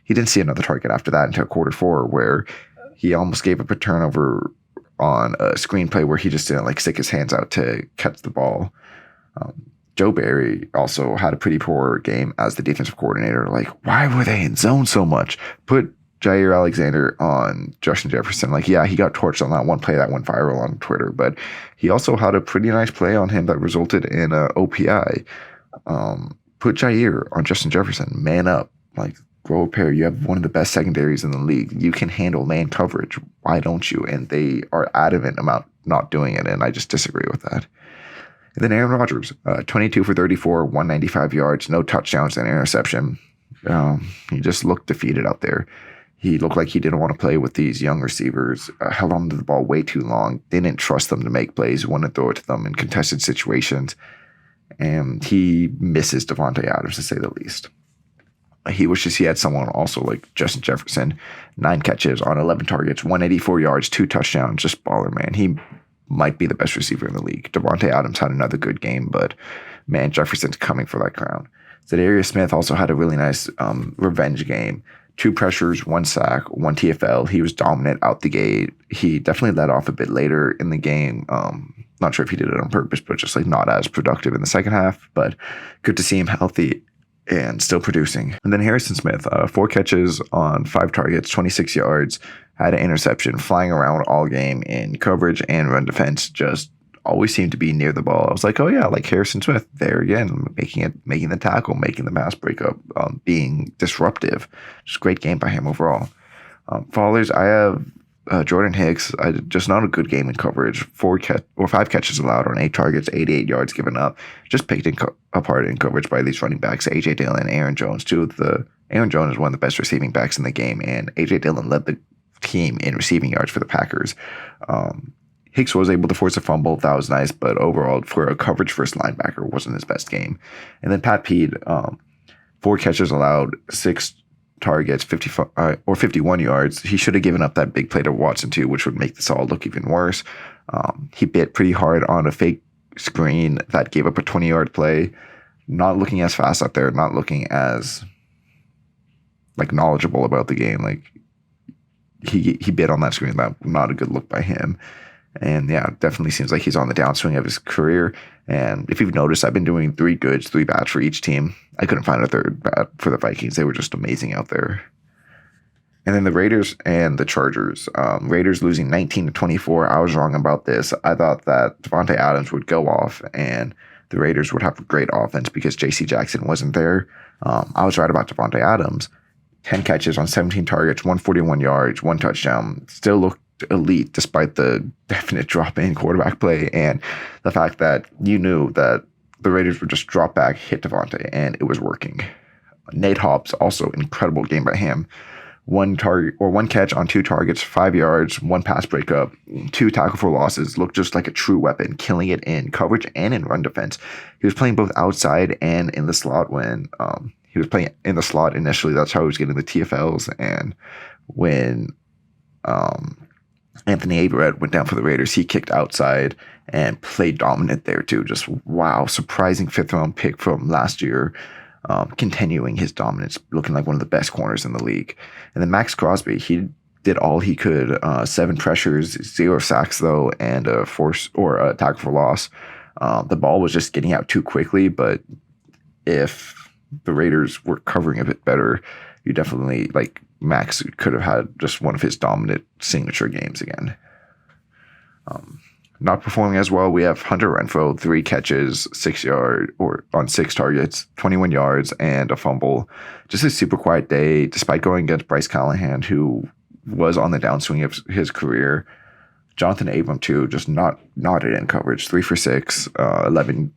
He didn't see another target after that until quarter 4, where he almost gave up a turnover on a screenplay where he just didn't stick his hands out to catch the ball. Joe Barry also had a pretty poor game as the defensive coordinator. Why were they in zone so much? Put Jair Alexander on Justin Jefferson. Yeah, he got torched on that one play that went viral on Twitter, but he also had a pretty nice play on him that resulted in a OPI. Put Jair on Justin Jefferson. Man up. Grow a pair. You have one of the best secondaries in the league. You can handle man coverage. Why don't you? And they are adamant about not doing it, and I just disagree with that. And then Aaron Rodgers, 22 for 34, 195 yards, no touchdowns and interception. He just looked defeated out there. He looked like he didn't want to play with these young receivers, held on to the ball way too long, didn't trust them to make plays, wanted to throw it to them in contested situations, and he misses Devontae Adams, to say the least. He wishes he had someone also like Justin Jefferson, 9 catches on 11 targets, 184 yards, 2 touchdowns, just baller, man. He might be the best receiver in the league. Devontae Adams had another good game, but man, Jefferson's coming for that crown. Zadarius Smith also had a really nice revenge game. 2 pressures, 1 sack, 1 TFL. He was dominant out the gate. He definitely let off a bit later in the game. Not sure if he did it on purpose, but just not as productive in the second half. But good to see him healthy and still producing. And then Harrison Smith, 4 catches on 5 targets, 26 yards, had an interception, flying around all game in coverage and run defense, just always seemed to be near the ball. I was like, oh yeah, Harrison Smith there again, making the tackle, making the pass breakup, being disruptive. Just great game by him overall. Fallers, I have Jordan Hicks, just not a good game in coverage. 5 catches allowed on 8 targets, 88 yards given up. Just picked apart in coverage by these running backs, A.J. Dillon, Aaron Jones. Aaron Jones is one of the best receiving backs in the game, and A.J. Dillon led the team in receiving yards for the Packers. Hicks was able to force a fumble. That was nice, but overall, for a coverage first linebacker, wasn't his best game. And then Pat Pete, 4 catches allowed, 6 targets, 51 yards. He should have given up that big play to Watson too, which would make this all look even worse. He bit pretty hard on a fake screen that gave up a 20-yard play. Not looking as fast out there, not looking as knowledgeable about the game. He bit on that screen. That not a good look by him. And yeah, definitely seems like he's on the downswing of his career. And if you've noticed, I've been doing 3 goods, 3 bads for each team. I couldn't find a third bad for the Vikings. They were just amazing out there. And then the Raiders and the Chargers. Raiders losing 19-24. I was wrong about this. I thought that Devontae Adams would go off and the Raiders would have a great offense because J.C. Jackson wasn't there. I was right about Devontae Adams. 10 catches on 17 targets, 141 yards, 1 touchdown. Still looked elite despite the definite drop in quarterback play and the fact that you knew that the Raiders would just drop back, hit Devontae, and it was working. Nate Hobbs, also incredible game by him. 1 catch on 2 targets, 5 yards, 1 pass breakup, 2 tackle for losses. Looked just like a true weapon, killing it in coverage and in run defense. He was playing both outside and in the slot when he was playing in the slot initially. That's how he was getting the TFLs. And when Anthony Averett went down for the Raiders, he kicked outside and played dominant there too. Just wow, surprising 5th round pick from last year, continuing his dominance, looking like one of the best corners in the league. And then Max Crosby, he did all he could. 7 pressures, 0 sacks though, and a tackle for loss. The ball was just getting out too quickly, but if the Raiders were covering a bit better, you definitely Max could have had just one of his dominant signature games again. Not performing as well, we have Hunter Renfrow, 3 catches, 6 targets, 21 yards, and a fumble. Just a super quiet day, despite going against Bryce Callahan, who was on the downswing of his career. Jonathan Abram, too, just not it in coverage. 3 for 6, 11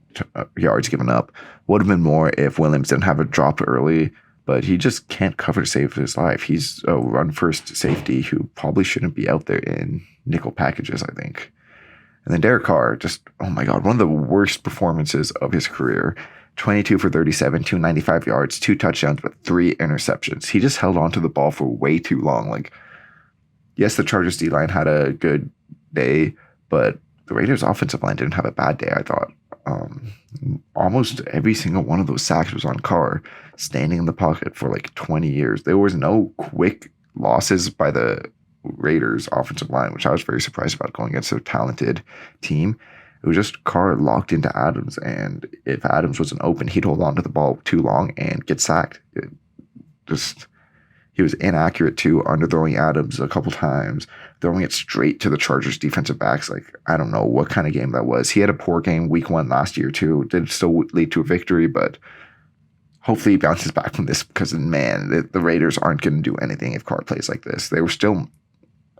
yards given up. Would have been more if Williams didn't have a drop early, but he just can't cover to save his life. He's a run-first safety who probably shouldn't be out there in nickel packages, I think. And then Derek Carr, just, oh my God, one of the worst performances of his career. 22 for 37, 295 yards, 2 touchdowns, but 3 interceptions. He just held on to the ball for way too long. Yes, the Chargers D-line had a good day, but the Raiders offensive line didn't have a bad day, I thought. Almost every single one of those sacks was on Carr, standing in the pocket for 20 years. There was no quick losses by the Raiders offensive line, which I was very surprised about going against a talented team. It was just Carr locked into Adams, and if Adams wasn't open, he'd hold on to the ball too long and get sacked. He was inaccurate too, underthrowing Adams a couple times, throwing it straight to the Chargers defensive backs. I don't know what kind of game that was. He had a poor game week 1 last year too. Did still lead to a victory, but hopefully he bounces back from this because, man, the Raiders aren't going to do anything if Carr plays like this. They were still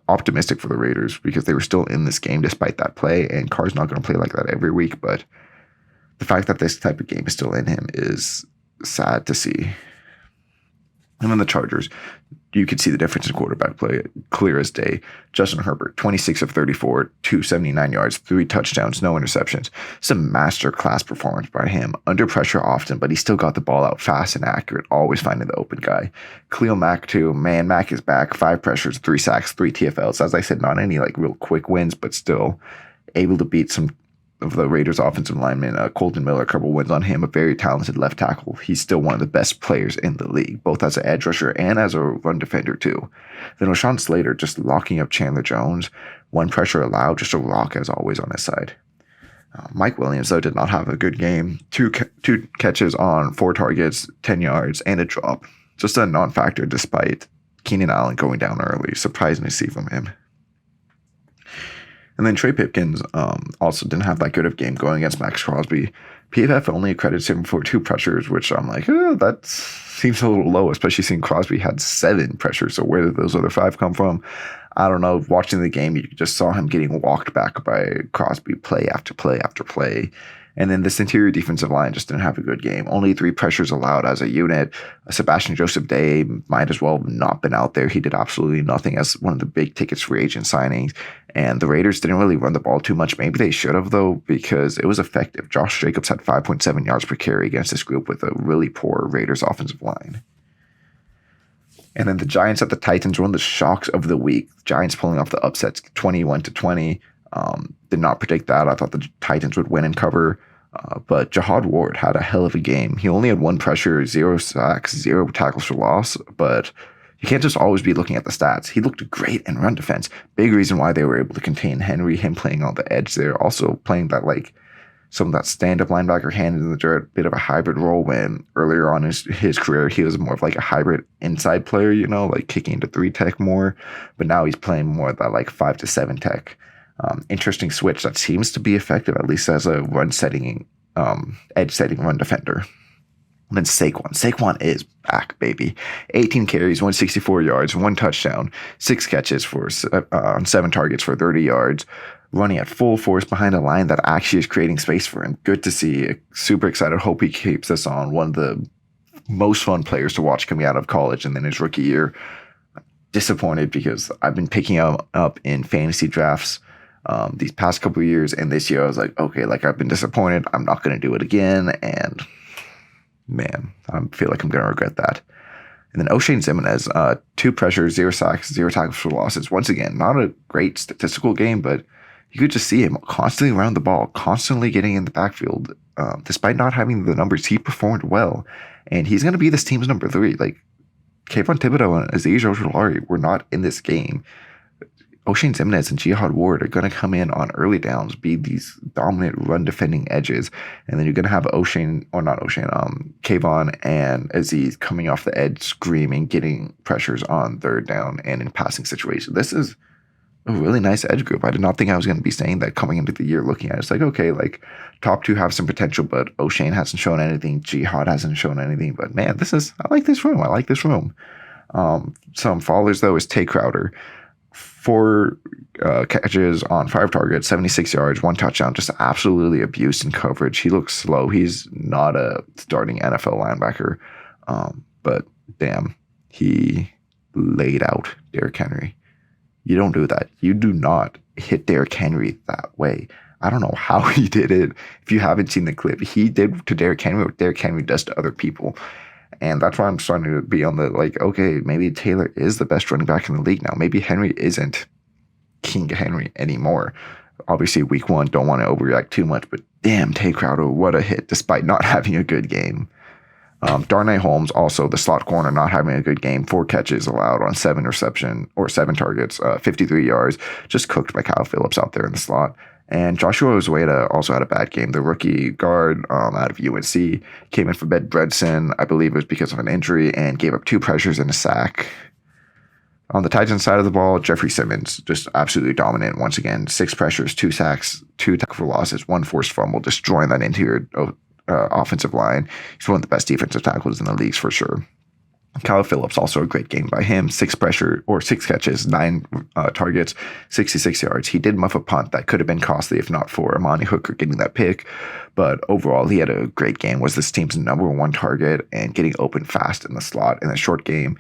optimistic for the Raiders because they were still in this game despite that play, and Carr's not going to play like that every week, but the fact that this type of game is still in him is sad to see. And then the Chargers, you could see the difference in quarterback play clear as day. Justin Herbert, 26 of 34, 279 yards, 3 touchdowns, no interceptions. It's a masterclass performance by him. Under pressure often, but he still got the ball out fast and accurate, always finding the open guy. Khalil Mack too. Man, Mack is back. 5 pressures, 3 sacks, 3 TFLs. As I said, not any real quick wins, but still able to beat some of the Raiders offensive linemen. Colton Miller, a couple wins on him, a very talented left tackle. He's still one of the best players in the league, both as an edge rusher and as a run defender too. Then Rashawn Slater just locking up Chandler Jones. 1 pressure allowed, just a rock as always on his side. Mike Williams, though, did not have a good game. 2 catches on 4 targets, 10 yards, and a drop. Just a non-factor despite Keenan Allen going down early. Surprising to see from him. And then Trey Pipkins also didn't have that good of a game going against Max Crosby. PFF only credits him for 2 pressures, which I'm that seems a little low, especially seeing Crosby had 7 pressures. So where did those other 5 come from? I don't know, watching the game, you just saw him getting walked back by Crosby play after play after play. And then this interior defensive line just didn't have a good game. Only 3 pressures allowed as a unit. Sebastian Joseph Day might as well have not been out there. He did absolutely nothing as one of the big tickets free agent signings. And the Raiders didn't really run the ball too much. Maybe they should have, though, because it was effective. Josh Jacobs had 5.7 yards per carry against this group with a really poor Raiders offensive line. And then the Giants at the Titans were one of the shocks of the week. Giants pulling off the upsets 21-20. Did not predict that. I thought the Titans would win and cover. But Jihad Ward had a hell of a game. He only had 1 pressure, 0 sacks, 0 tackles for loss. But you can't just always be looking at the stats. He looked great in run defense. Big reason why they were able to contain Henry, him playing on the edge there. Also playing that some of that stand-up linebacker hand in the dirt, bit of a hybrid role when earlier on his career, he was more of like a hybrid inside player, like kicking into 3 tech more. But now he's playing more of that 5 to 7 tech. Interesting switch that seems to be effective, at least as a edge setting run defender. And then Saquon. Saquon is back, baby. 18 carries, 164 yards, 1 touchdown, 6 catches on 7 targets for 30 yards. Running at full force behind a line that actually is creating space for him. Good to see. Super excited. Hope he keeps this on. One of the most fun players to watch coming out of college and then his rookie year. Disappointed because I've been picking him up in fantasy drafts these past couple of years, and this year I was like, okay, I've been disappointed. I'm not going to do it again, and man, I feel like I'm going to regret that. And then O'Shane Ximines, 2 pressures, 0 sacks, 0 tackles for losses. Once again, not a great statistical game, but you could just see him constantly around the ball, constantly getting in the backfield. Despite not having the numbers, he performed well, and he's going to be this team's number 3. Kayvon Thibodeau and Aziz Ojulari were not in this game. O'Shane Ximines and Jihad Ward are going to come in on early downs, be these dominant run defending edges. And then you're going to have Kayvon and Aziz coming off the edge, screaming, getting pressures on 3rd down and in passing situations. This is a really nice edge group. I did not think I was going to be saying that coming into the year looking at it. It's okay, top 2 have some potential, but O'Shane hasn't shown anything. Jihad hasn't shown anything. But man, I like this room. Some fallers, though, is Tay Crowder. 4 catches on 5 targets, 76 yards, 1 touchdown, just absolutely abused in coverage. He looks slow. He's not a starting NFL linebacker. But damn, he laid out Derrick Henry. You don't do that. You do not hit Derrick Henry that way. I don't know how he did it. If you haven't seen the clip, he did to Derrick Henry what Derrick Henry does to other people. And that's why I'm starting to be on the okay, maybe Taylor is the best running back in the league now. Maybe Henry isn't King Henry anymore. Obviously, week 1, don't want to overreact too much, but damn, Tay Crowder, what a hit, despite not having a good game. Darnay Holmes, also the slot corner, not having a good game. 4 catches allowed on 7 targets, 53 yards, just cooked by Kyle Phillips out there in the slot. And Joshua Ozueta also had a bad game. The rookie guard out of UNC came in for Ben Bredson. I believe it was because of an injury and gave up 2 pressures and a sack. On the Titans side of the ball, Jeffrey Simmons just absolutely dominant. Once again, 6 pressures, 2 sacks, 2 tackle for losses, 1 forced fumble, destroying that interior offensive line. He's one of the best defensive tackles in the leagues for sure. Kyle Phillips, also a great game by him. 6 catches, 9 targets, 66 yards. He did muff a punt that could have been costly if not for Amani Hooker getting that pick. But overall, he had a great game, was this team's number 1 target and getting open fast in the slot in a short game.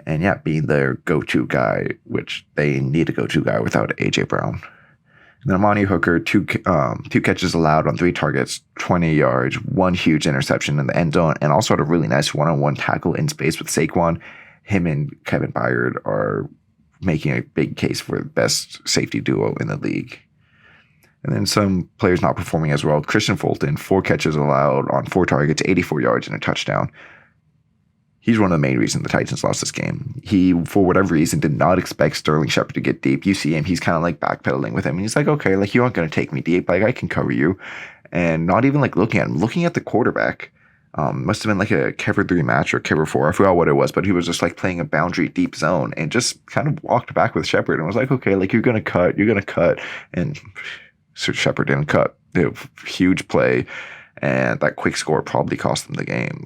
And yeah, being their go-to guy, which they need a go-to guy without A.J. Brown. And then Amani Hooker, 2 catches allowed on 3 targets, 20 yards, 1 huge interception in the end zone, and also had a really nice one-on-one tackle in space with Saquon. Him and Kevin Byard are making a big case for the best safety duo in the league. And then some players not performing as well. Christian Fulton, 4 catches allowed on 4 targets, 84 yards and a touchdown. He's one of the main reasons the Titans lost this game. He, for whatever reason, did not expect Sterling Shepard to get deep. You see him, he's kind of backpedaling with him. And he's okay, you aren't going to take me deep. I can cover you. And not even looking at him, looking at the quarterback. Must have been a cover 3 match or cover 4. I forgot what it was, but he was just playing a boundary deep zone and just kind of walked back with Shepard and was okay, you're going to cut. And so Shepard didn't cut. Huge play. And that quick score probably cost them the game.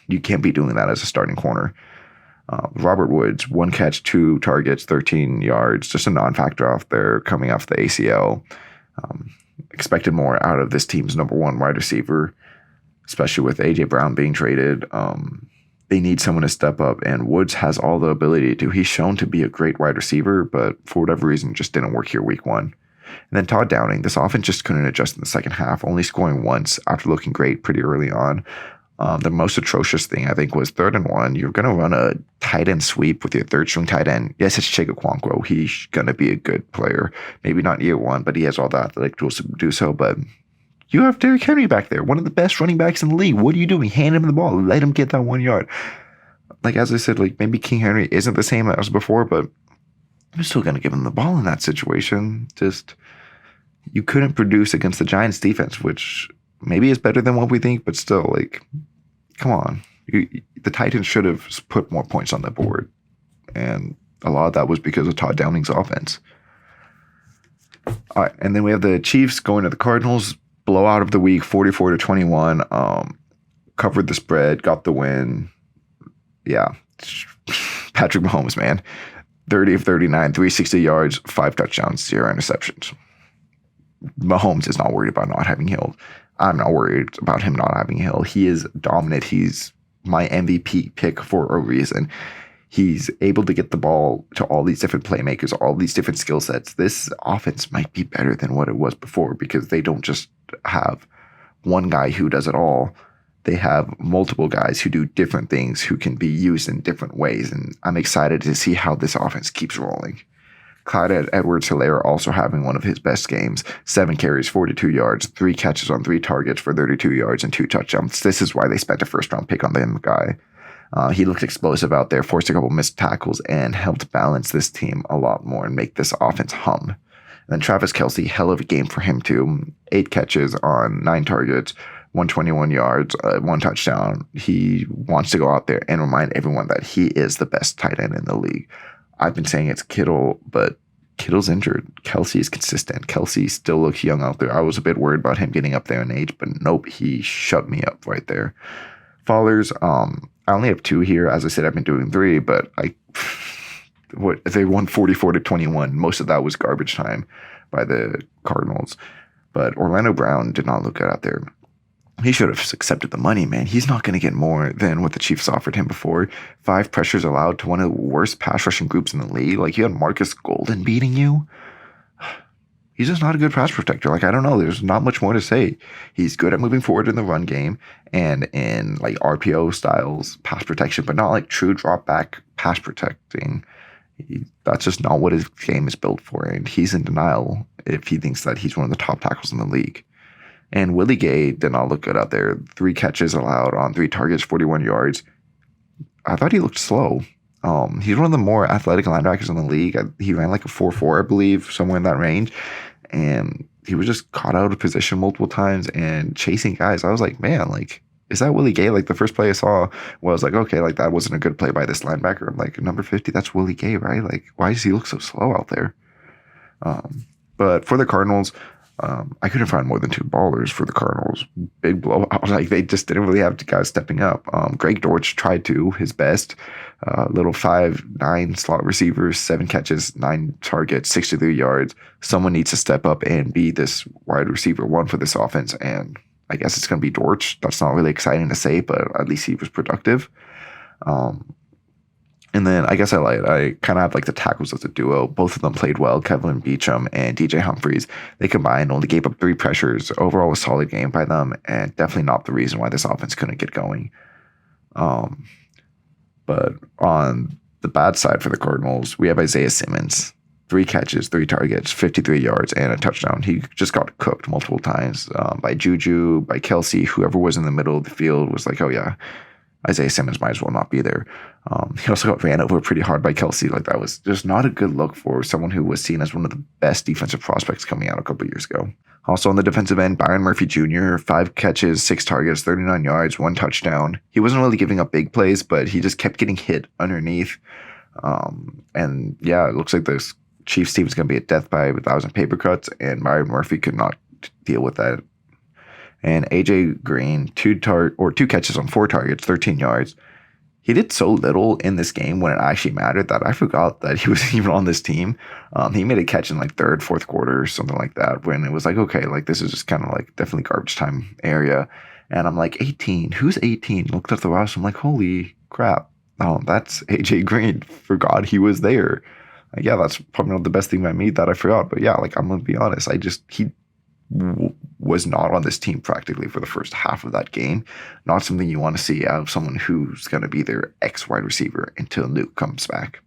You can't be doing that as a starting corner. Robert Woods, 1 catch, 2 targets, 13 yards, just a non-factor off there coming off the ACL. Expected more out of this team's number one wide receiver, especially with A.J. Brown being traded. They need someone to step up, and Woods has all the ability to. He's shown to be a great wide receiver, but for whatever reason, just didn't work here week one. And then Todd Downing, this offense just couldn't adjust in the second half, only scoring once after looking great pretty early on. The most atrocious thing, I think, was 3rd and 1. You're going to run a tight end sweep with your third-string tight end. Yes, it's Chigga. He's going to be a good player. Maybe not year one, but he has all the athletic tools to do so. But you have Derrick Henry back there, one of the best running backs in the league. What are you doing? Hand him the ball. Let him get that 1 yard. Like, as I said, like maybe King Henry isn't the same as before, but I'm still going to give him the ball in that situation. Just, you couldn't produce against the Giants defense, which maybe is better than what we think, but still, like, come on. The Titans should have put more points on the board. And a lot of that was because of Todd Downing's offense. All right, and then we have the Chiefs going to the Cardinals. Blowout of the week, 44-21. Covered the spread, got the win. Yeah. Patrick Mahomes, man. 30 of 39, 360 yards, 5 touchdowns, 0 interceptions. Mahomes is not worried about not having Hill. I'm not worried about him not having Hill. He is dominant. He's my MVP pick for a reason. He's able to get the ball to all these different playmakers, all these different skill sets. This offense might be better than what it was before because they don't just have one guy who does it all. They have multiple guys who do different things, who can be used in different ways. And I'm excited to see how this offense keeps rolling. Clyde Edwards-Helaire also having one of his best games. 7 carries, 42 yards, 3 catches on 3 targets for 32 yards and 2 touchdowns. This is why they spent a first-round pick on the guy. He looked explosive out there, forced a couple missed tackles, and helped balance this team a lot more and make this offense hum. And then Travis Kelce, hell of a game for him too. 8 catches on 9 targets, 121 yards, 1 touchdown. He wants to go out there and remind everyone that he is the best tight end in the league. I've been saying it's Kittle, but Kittle's injured. Kelce is consistent. Kelce still looks young out there. I was a bit worried about him getting up there in age, but nope, he shut me up right there. Fallers, I only have 2 here. As I said, I've been doing 3, but they won 44-21. Most of that was garbage time by the Cardinals. But Orlando Brown did not look good out there. He should have accepted the money, man. He's not going to get more than what the Chiefs offered him before. 5 pressures allowed to one of the worst pass rushing groups in the league. Like, you had Marcus Golden beating you. He's just not a good pass protector. Like, I don't know. There's not much more to say. He's good at moving forward in the run game and in, like, RPO styles pass protection, but not, like, true drop back pass protecting. That's just not what his game is built for, and he's in denial if he thinks that he's one of the top tackles in the league. And Willie Gay did not look good out there. 3 catches allowed on 3 targets, 41 yards. I thought he looked slow. He's one of the more athletic linebackers in the league. He ran like a 4.4, I believe, somewhere in that range. And he was just caught out of position multiple times and chasing guys. I was like, man, like, is that Willie Gay? Like, the first play I saw was like, okay, like, that wasn't a good play by this linebacker. I'm like, number 50, that's Willie Gay, right? Like, why does he look so slow out there? But for the Cardinals, I couldn't find more than 2 ballers for the Cardinals. Big blowout. Like, they just didn't really have guys stepping up. Greg Dortch tried to, his best. Little 5'9" slot receivers, 7 catches, 9 targets, 63 yards. Someone needs to step up and be this wide receiver 1 for this offense. And I guess it's going to be Dortch. That's not really exciting to say, but at least he was productive. And then I guess I lied. I kind of have like the tackles as a duo. Both of them played well. Kevin Beachum and DJ Humphries. They combined only gave up 3 pressures. Overall, a solid game by them, and definitely not the reason why this offense couldn't get going. But on the bad side for the Cardinals, we have Isaiah Simmons. 3 catches, 3 targets, 53 yards, and a touchdown. He just got cooked multiple times by Juju, by Kelce. Whoever was in the middle of the field was like, oh yeah, Isaiah Simmons might as well not be there. He also got ran over pretty hard by Kelce. Like, that was just not a good look for someone who was seen as one of the best defensive prospects coming out a couple years ago. Also on the defensive end, Byron Murphy Jr., 5 catches, 6 targets, 39 yards, 1 touchdown. He wasn't really giving up big plays, but he just kept getting hit underneath. And yeah, it looks like this Chiefs team is going to be a death by 1,000 paper cuts, and Byron Murphy could not deal with that. And AJ Green, 2 catches on 4 targets, 13 yards. he did so little in this game when it actually mattered that I forgot that he was even on this team. He made a catch in like third, fourth quarter or something like that when it was like, okay, like this is just kind of like definitely garbage time area. And I'm like, 18, who's 18? Looked at the roster. I'm like, holy crap. Oh, that's AJ Green. Forgot he was there. Like, yeah, that's probably not the best thing about me that I forgot. But yeah, like I'm going to be honest. He was not on this team practically for the first half of that game. Not something you want to see out of someone who's going to be their ex wide receiver until Nuke comes back.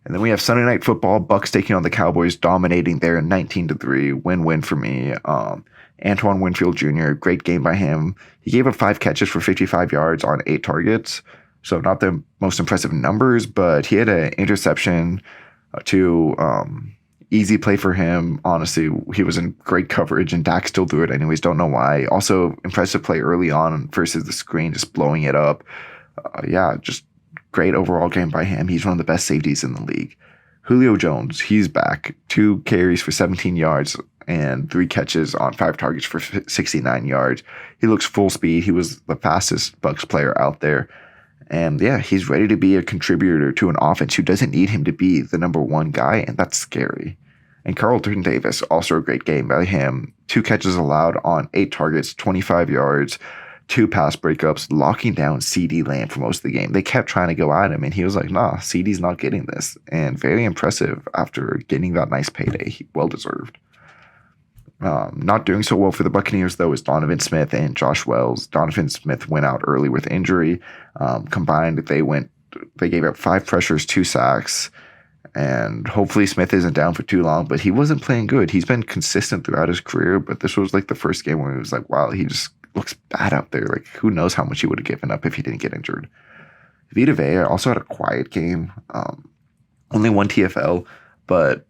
And then we have Sunday Night Football, Bucks taking on the Cowboys, dominating there 19-3, win-win for me. Antoine Winfield Jr., great game by him. He gave up 5 catches for 55 yards on 8 targets. So not the most impressive numbers, but he had an interception to easy play for him. Honestly, he was in great coverage, and Dak still threw it anyways. Don't know why. Also, impressive play early on versus the screen, just blowing it up. Yeah, just great overall game by him. He's one of the best safeties in the league. Julio Jones, he's back. 2 carries for 17 yards and 3 catches on 5 targets for 69 yards. He looks full speed. He was the fastest Bucs player out there. And yeah, he's ready to be a contributor to an offense who doesn't need him to be the number one guy, and that's scary. And Carlton Davis, also a great game by him. 2 catches allowed on 8 targets, 25 yards, 2 pass breakups, locking down CeeDee Lamb for most of the game. They kept trying to go at him, and he was like, nah, CeeDee's not getting this. And very impressive after getting that nice payday. Well-deserved. Not doing so well for the Buccaneers, though, is Donovan Smith and Josh Wells. Donovan Smith went out early with injury. Combined, they gave up 5 pressures, 2 sacks, and hopefully Smith isn't down for too long, but he wasn't playing good. He's been consistent throughout his career, but this was like the first game where he was like, wow, he just looks bad out there. Like, who knows how much he would have given up if he didn't get injured. Vita Vea also had a quiet game. Only 1 TFL, but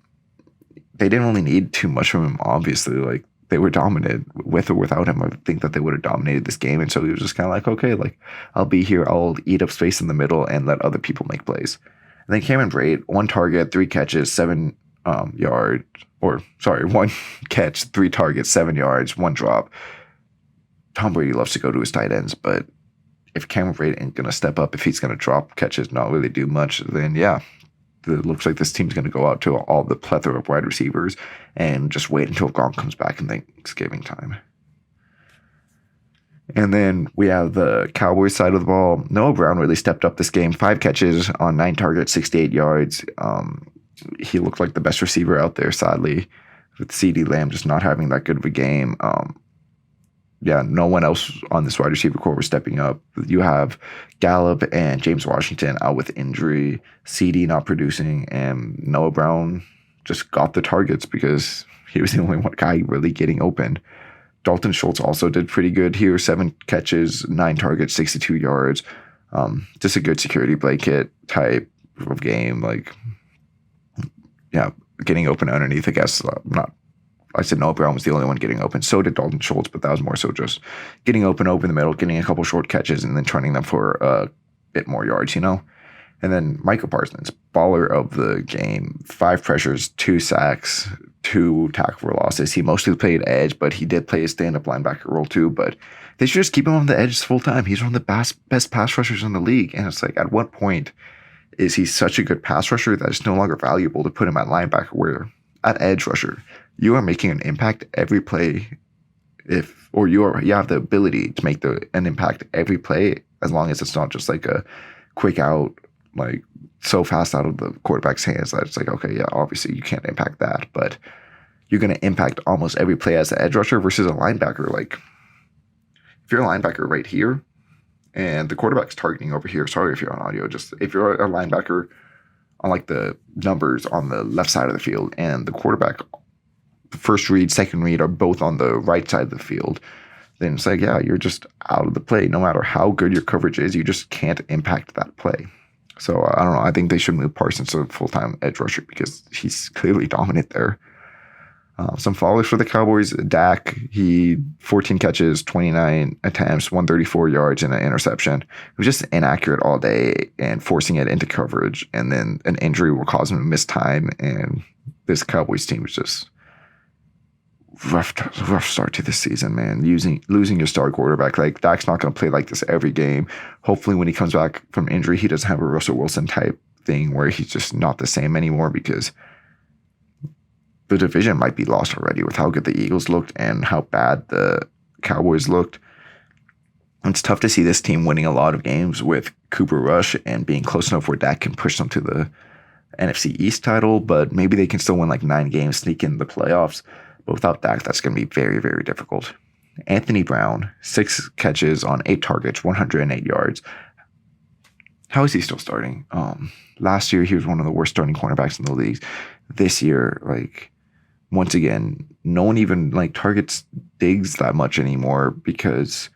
they didn't really need too much from him, obviously. Like, they were dominant with or without him. I think that they would have dominated this game. And so he was just kind of like, okay, like, I'll be here. I'll eat up space in the middle and let other people make plays. And then Cameron Brate, 1 target, 3 catches, 7 yards. 1 catch, 3 targets, 7 yards, 1 drop. Tom Brady loves to go to his tight ends, but if Cameron Brate ain't going to step up, if he's going to drop catches, not really do much, then yeah, it looks like this team's going to go out to all the plethora of wide receivers and just wait until Gronk comes back in Thanksgiving time. And then we have the Cowboys side of the ball. Noah Brown really stepped up this game. 5 catches on 9 targets, 68 yards. He looked like the best receiver out there, sadly, with CeeDee Lamb just not having that good of a game. Yeah, no one else on this wide receiver core was stepping up. You have Gallup and James Washington out with injury, CD not producing, and Noah Brown just got the targets because he was the only one guy really getting open. Dalton Schultz also did pretty good here. 7 catches, 9 targets, 62 yards. Just a good security blanket type of game. Like, yeah, getting open underneath, I guess. I said Noah Brown was the only one getting open. So did Dalton Schultz, but that was more so just getting open the middle, getting a couple short catches, and then turning them for a bit more yards, you know? And then Micah Parsons, baller of the game, 5 pressures, 2 sacks, 2 tackle for losses. He mostly played edge, but he did play a stand-up linebacker role too. But they should just keep him on the edge full time. He's one of the best pass rushers in the league. And it's like, at what point is he such a good pass rusher that it's no longer valuable to put him at linebacker, where at edge rusher, you are making an impact every play you have the ability to make an impact every play, as long as it's not just like a quick out, like so fast out of the quarterback's hands that it's like, okay, yeah, obviously you can't impact that, but you're going to impact almost every play as an edge rusher versus a linebacker. Like, if you're a linebacker right here and the quarterback's targeting over here, sorry if you're on audio, just if you're a linebacker on like the numbers on the left side of the field and the quarterback, the first read, second read are both on the right side of the field, then it's like, yeah, you're just out of the play. No matter how good your coverage is, you just can't impact that play. So I don't know. I think they should move Parsons to a full-time edge rusher because he's clearly dominant there. Some followers for the Cowboys. Dak, he 14 catches, 29 attempts, 134 yards, and an interception. It was just inaccurate all day and forcing it into coverage. And then an injury will cause him to miss time. And this Cowboys team was just rough start to this season, man. Losing your star quarterback. Like, Dak's not going to play like this every game. Hopefully, when he comes back from injury, he doesn't have a Russell Wilson type thing where he's just not the same anymore, because the division might be lost already with how good the Eagles looked and how bad the Cowboys looked. It's tough to see this team winning a lot of games with Cooper Rush and being close enough where Dak can push them to the NFC East title, but maybe they can still win like 9 games, sneak in the playoffs. But without Dak, that's going to be very, very difficult. Anthony Brown, 6 catches on 8 targets, 108 yards. How is he still starting? Last year, he was one of the worst starting cornerbacks in the league. This year, like, once again, no one even like targets Diggs that much anymore, because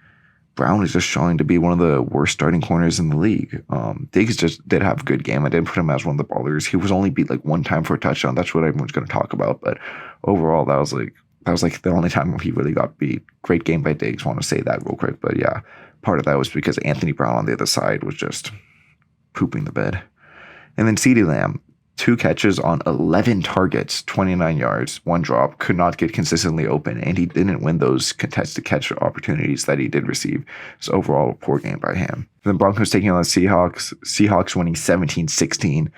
Brown is just showing to be one of the worst starting corners in the league. Diggs just did have a good game. I didn't put him as one of the ballers. He was only beat like 1 time for a touchdown. That's what everyone's going to talk about. But overall, that was like the only time he really got beat. Great game by Diggs. Want to say that real quick. But yeah, part of that was because Anthony Brown on the other side was just pooping the bed. And then CeeDee Lamb, 2 catches on 11 targets, 29 yards, 1 drop, could not get consistently open, and he didn't win those contested catch opportunities that he did receive. So overall, a poor game by him. The Broncos taking on the Seahawks winning 17-16.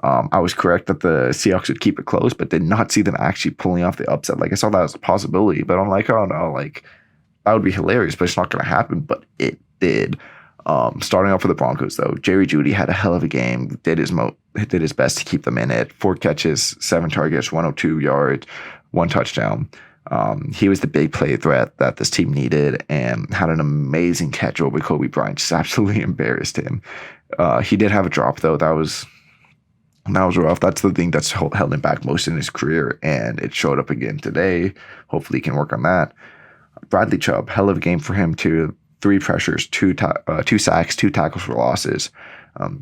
I was correct that the Seahawks would keep it close, but did not see them actually pulling off the upset. Like, I saw that as a possibility, but I'm like, oh no, like, that would be hilarious, but it's not going to happen, but it did. Starting off for the Broncos, though, Jerry Jeudy had a hell of a game. Did his best to keep them in it. 4 catches, 7 targets, 102 yards, 1 touchdown. He was the big play threat that this team needed, and had an amazing catch over Kobe Bryant. Just absolutely embarrassed him. He did have a drop, though. That was rough. That's the thing that's held him back most in his career, and it showed up again today. Hopefully, he can work on that. Bradley Chubb, hell of a game for him too. 3 pressures, 2 sacks, 2 tackles for losses.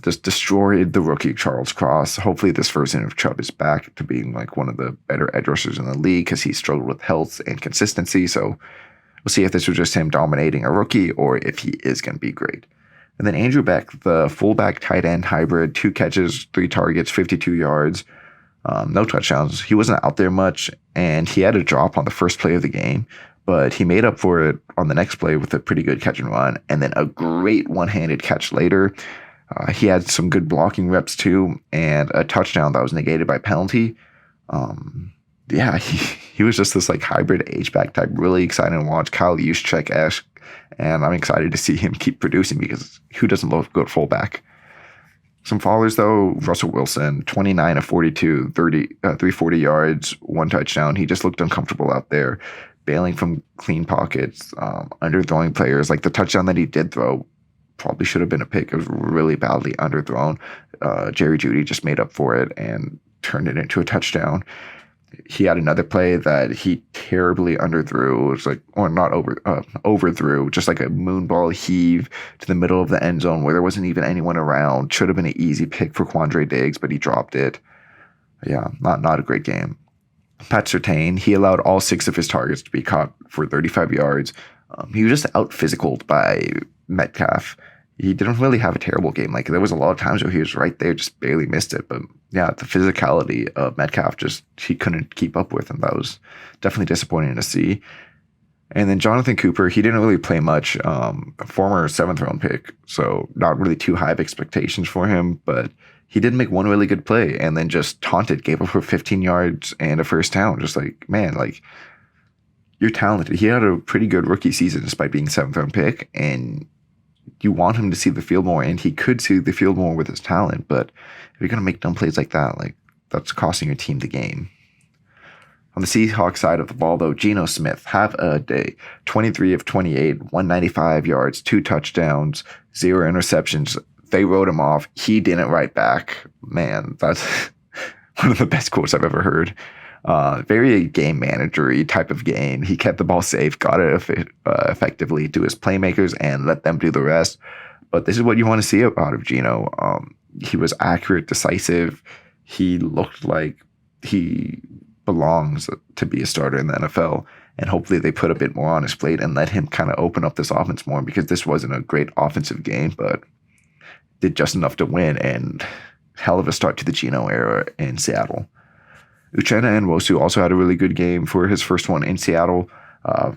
Just destroyed the rookie Charles Cross. Hopefully this version of Chubb is back to being like one of the better edge rushers in the league, because he struggled with health and consistency. So we'll see if this was just him dominating a rookie or if he is going to be great. And then Andrew Beck, the fullback tight end hybrid, 2 catches, 3 targets, 52 yards, no touchdowns. He wasn't out there much, and he had a drop on the first play of the game, but he made up for it on the next play with a pretty good catch and run, and then a great one-handed catch later. He had some good blocking reps too, and a touchdown that was negated by penalty. Yeah, he was just this like hybrid H-back type, really exciting to watch. Kyle Juszczyk-esque, and I'm excited to see him keep producing, because who doesn't love a good fullback? Some followers, though. Russell Wilson, 29 of 42, 340 yards, 1 touchdown. He just looked uncomfortable out there, bailing from clean pockets, underthrowing players. Like, the touchdown that he did throw probably should have been a pick. It was really badly underthrown. Jerry Jeudy just made up for it and turned it into a touchdown. He had another play that he terribly underthrew. It was like, or not overthrew, just like a moonball heave to the middle of the end zone where there wasn't even anyone around. Should have been an easy pick for Quandre Diggs, but he dropped it. Yeah, not a great game. Pat Surtain, he allowed all 6 of his targets to be caught for 35 yards. He was just out-physicaled by Metcalf. He didn't really have a terrible game. Like, there was a lot of times where he was right there, just barely missed it. But yeah, the physicality of Metcalf, he couldn't keep up with him. That was definitely disappointing to see. And then Jonathan Cooper, he didn't really play much. A former 7th round pick, so not really too high of expectations for him, but he did make one really good play and then just taunted, gave up for 15 yards and a first down. Just like, man, like, you're talented. He had a pretty good rookie season despite being 7th round pick, and you want him to see the field more, and he could see the field more with his talent. But if you're going to make dumb plays like that, like, that's costing your team the game. On the Seahawks side of the ball, though, Geno Smith, have a day. 23 of 28, 195 yards, 2 touchdowns, 0 interceptions. They wrote him off. He didn't write back. Man, that's one of the best quotes I've ever heard. Very game manager-y type of game. He kept the ball safe, got it effectively to his playmakers, and let them do the rest. But this is what you want to see out of Geno. He was accurate, decisive. He looked like he belongs to be a starter in the NFL. And hopefully they put a bit more on his plate and let him kind of open up this offense more, because this wasn't a great offensive game, but did just enough to win, and hell of a start to the Geno era in Seattle. Uchenna and Wosu also had a really good game for his first one in Seattle.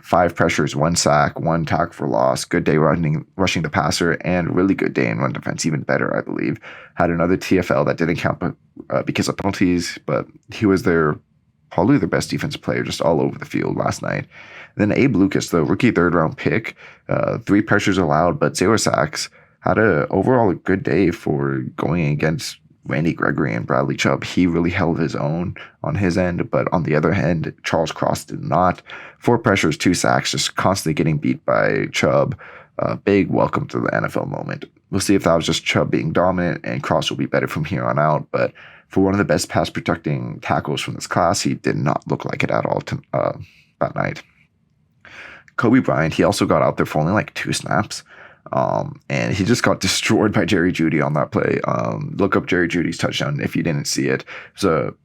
5 pressures, 1 sack, 1 tackle for loss. Good day rushing the passer, and really good day in run defense, even better, I believe. Had another TFL that didn't count because of penalties, but he was probably their best defensive player just all over the field last night. And then Abe Lucas, the rookie third-round pick, 3 pressures allowed, but 0 sacks. Had overall a good day for going against Randy Gregory and Bradley Chubb. He really held his own on his end, but on the other hand, Charles Cross did not. 4 pressures, 2 sacks, just constantly getting beat by Chubb. Big welcome to the NFL moment. We'll see if that was just Chubb being dominant and Cross will be better from here on out, but for one of the best pass protecting tackles from this class, he did not look like it at all that night. Kobe Bryant, he also got out there for only like 2 snaps. And he just got destroyed by Jerry Jeudy on that play. Look up Jerry Jeudy's touchdown if you didn't see it. So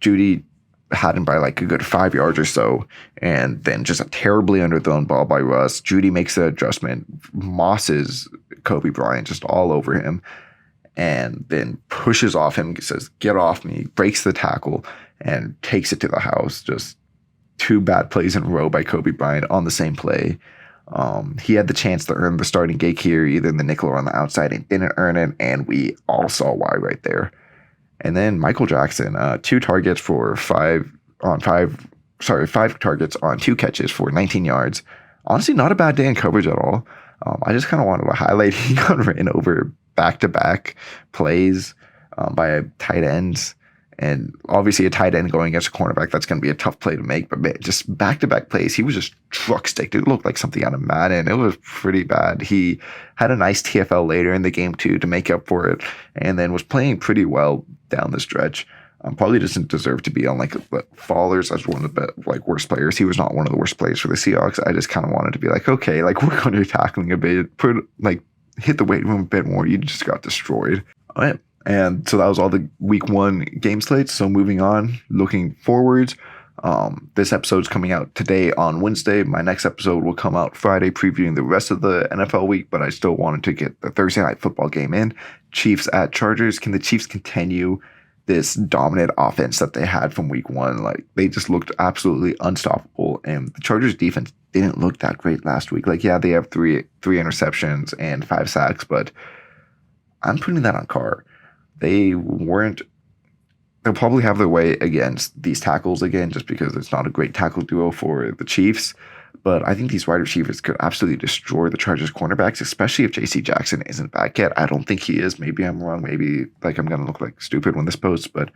Jeudy had him by like a good 5 yards or so, and then just a terribly underthrown ball by Russ. Jeudy makes the adjustment, mosses Kobe Bryant just all over him, and then pushes off him, says, "Get off me," breaks the tackle, and takes it to the house. Just 2 bad plays in a row by Kobe Bryant on the same play. He had the chance to earn the starting gig here, either in the nickel or on the outside, and didn't earn it, and we all saw why right there. And then Michael Jackson, 5 targets on 2 catches for 19 yards. Honestly, not a bad day in coverage at all. I just kind of wanted to highlight he got ran over back-to-back plays by tight ends. And obviously a tight end going against a cornerback, that's going to be a tough play to make. But man, just back-to-back plays, he was just truck sticked. It looked like something out of Madden. It was pretty bad. He had a nice TFL later in the game too to make up for it, and then was playing pretty well down the stretch. Probably doesn't deserve to be on like Fallers as one of the worst players. He was not one of the worst players for the Seahawks. I just kind of wanted to be like, okay, like work on your tackling a bit, hit the weight room a bit more. You just got destroyed. All right. And so that was all the week 1 game slates. So moving on, looking forwards, this episode's coming out today on Wednesday. My next episode will come out Friday, previewing the rest of the NFL week, but I still wanted to get the Thursday night football game in. Chiefs at Chargers. Can the Chiefs continue this dominant offense that they had from week 1? Like, they just looked absolutely unstoppable, and the Chargers defense didn't look that great last week. Like, yeah, they have three interceptions and 5 sacks, but I'm putting that on Carr. They'll probably have their way against these tackles again, just because it's not a great tackle duo for the Chiefs. But I think these wide receivers could absolutely destroy the Chargers cornerbacks, especially if J.C. Jackson isn't back yet. I don't think he is. Maybe I'm wrong. Maybe I'm going to look like stupid when this posts, but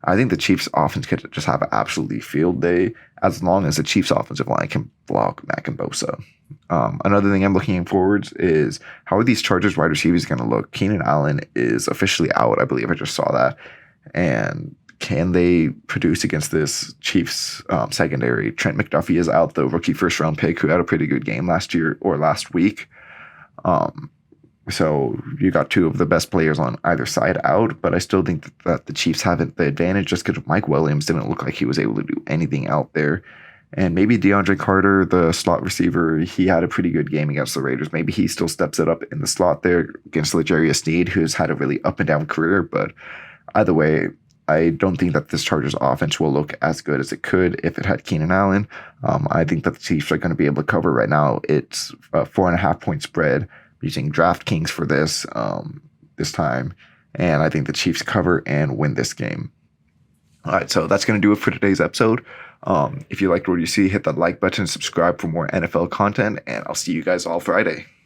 I think the Chiefs offense could just have an absolutely field day as long as the Chiefs offensive line can block Mack and Bosa. Another thing I'm looking forward is, how are these Chargers wide receivers going to look? Keenan Allen is officially out, I believe. I just saw that. And can they produce against this Chiefs secondary? Trent McDuffie is out, the rookie first-round pick who had a pretty good game last week. So you got 2 of the best players on either side out, but I still think that the Chiefs have the advantage just because Mike Williams didn't look like he was able to do anything out there. And maybe DeAndre Carter, the slot receiver, he had a pretty good game against the Raiders. Maybe he still steps it up in the slot there against L'Jarius Sneed, who's had a really up and down career. But either way, I don't think that this Chargers offense will look as good as it could if it had Keenan Allen. I think that the Chiefs are going to be able to cover right now. It's a 4.5-point spread. I'm using DraftKings for this time. And I think the Chiefs cover and win this game. All right, so that's going to do it for today's episode. If you liked what you see, hit that like button, subscribe for more NFL content, and I'll see you guys all Friday.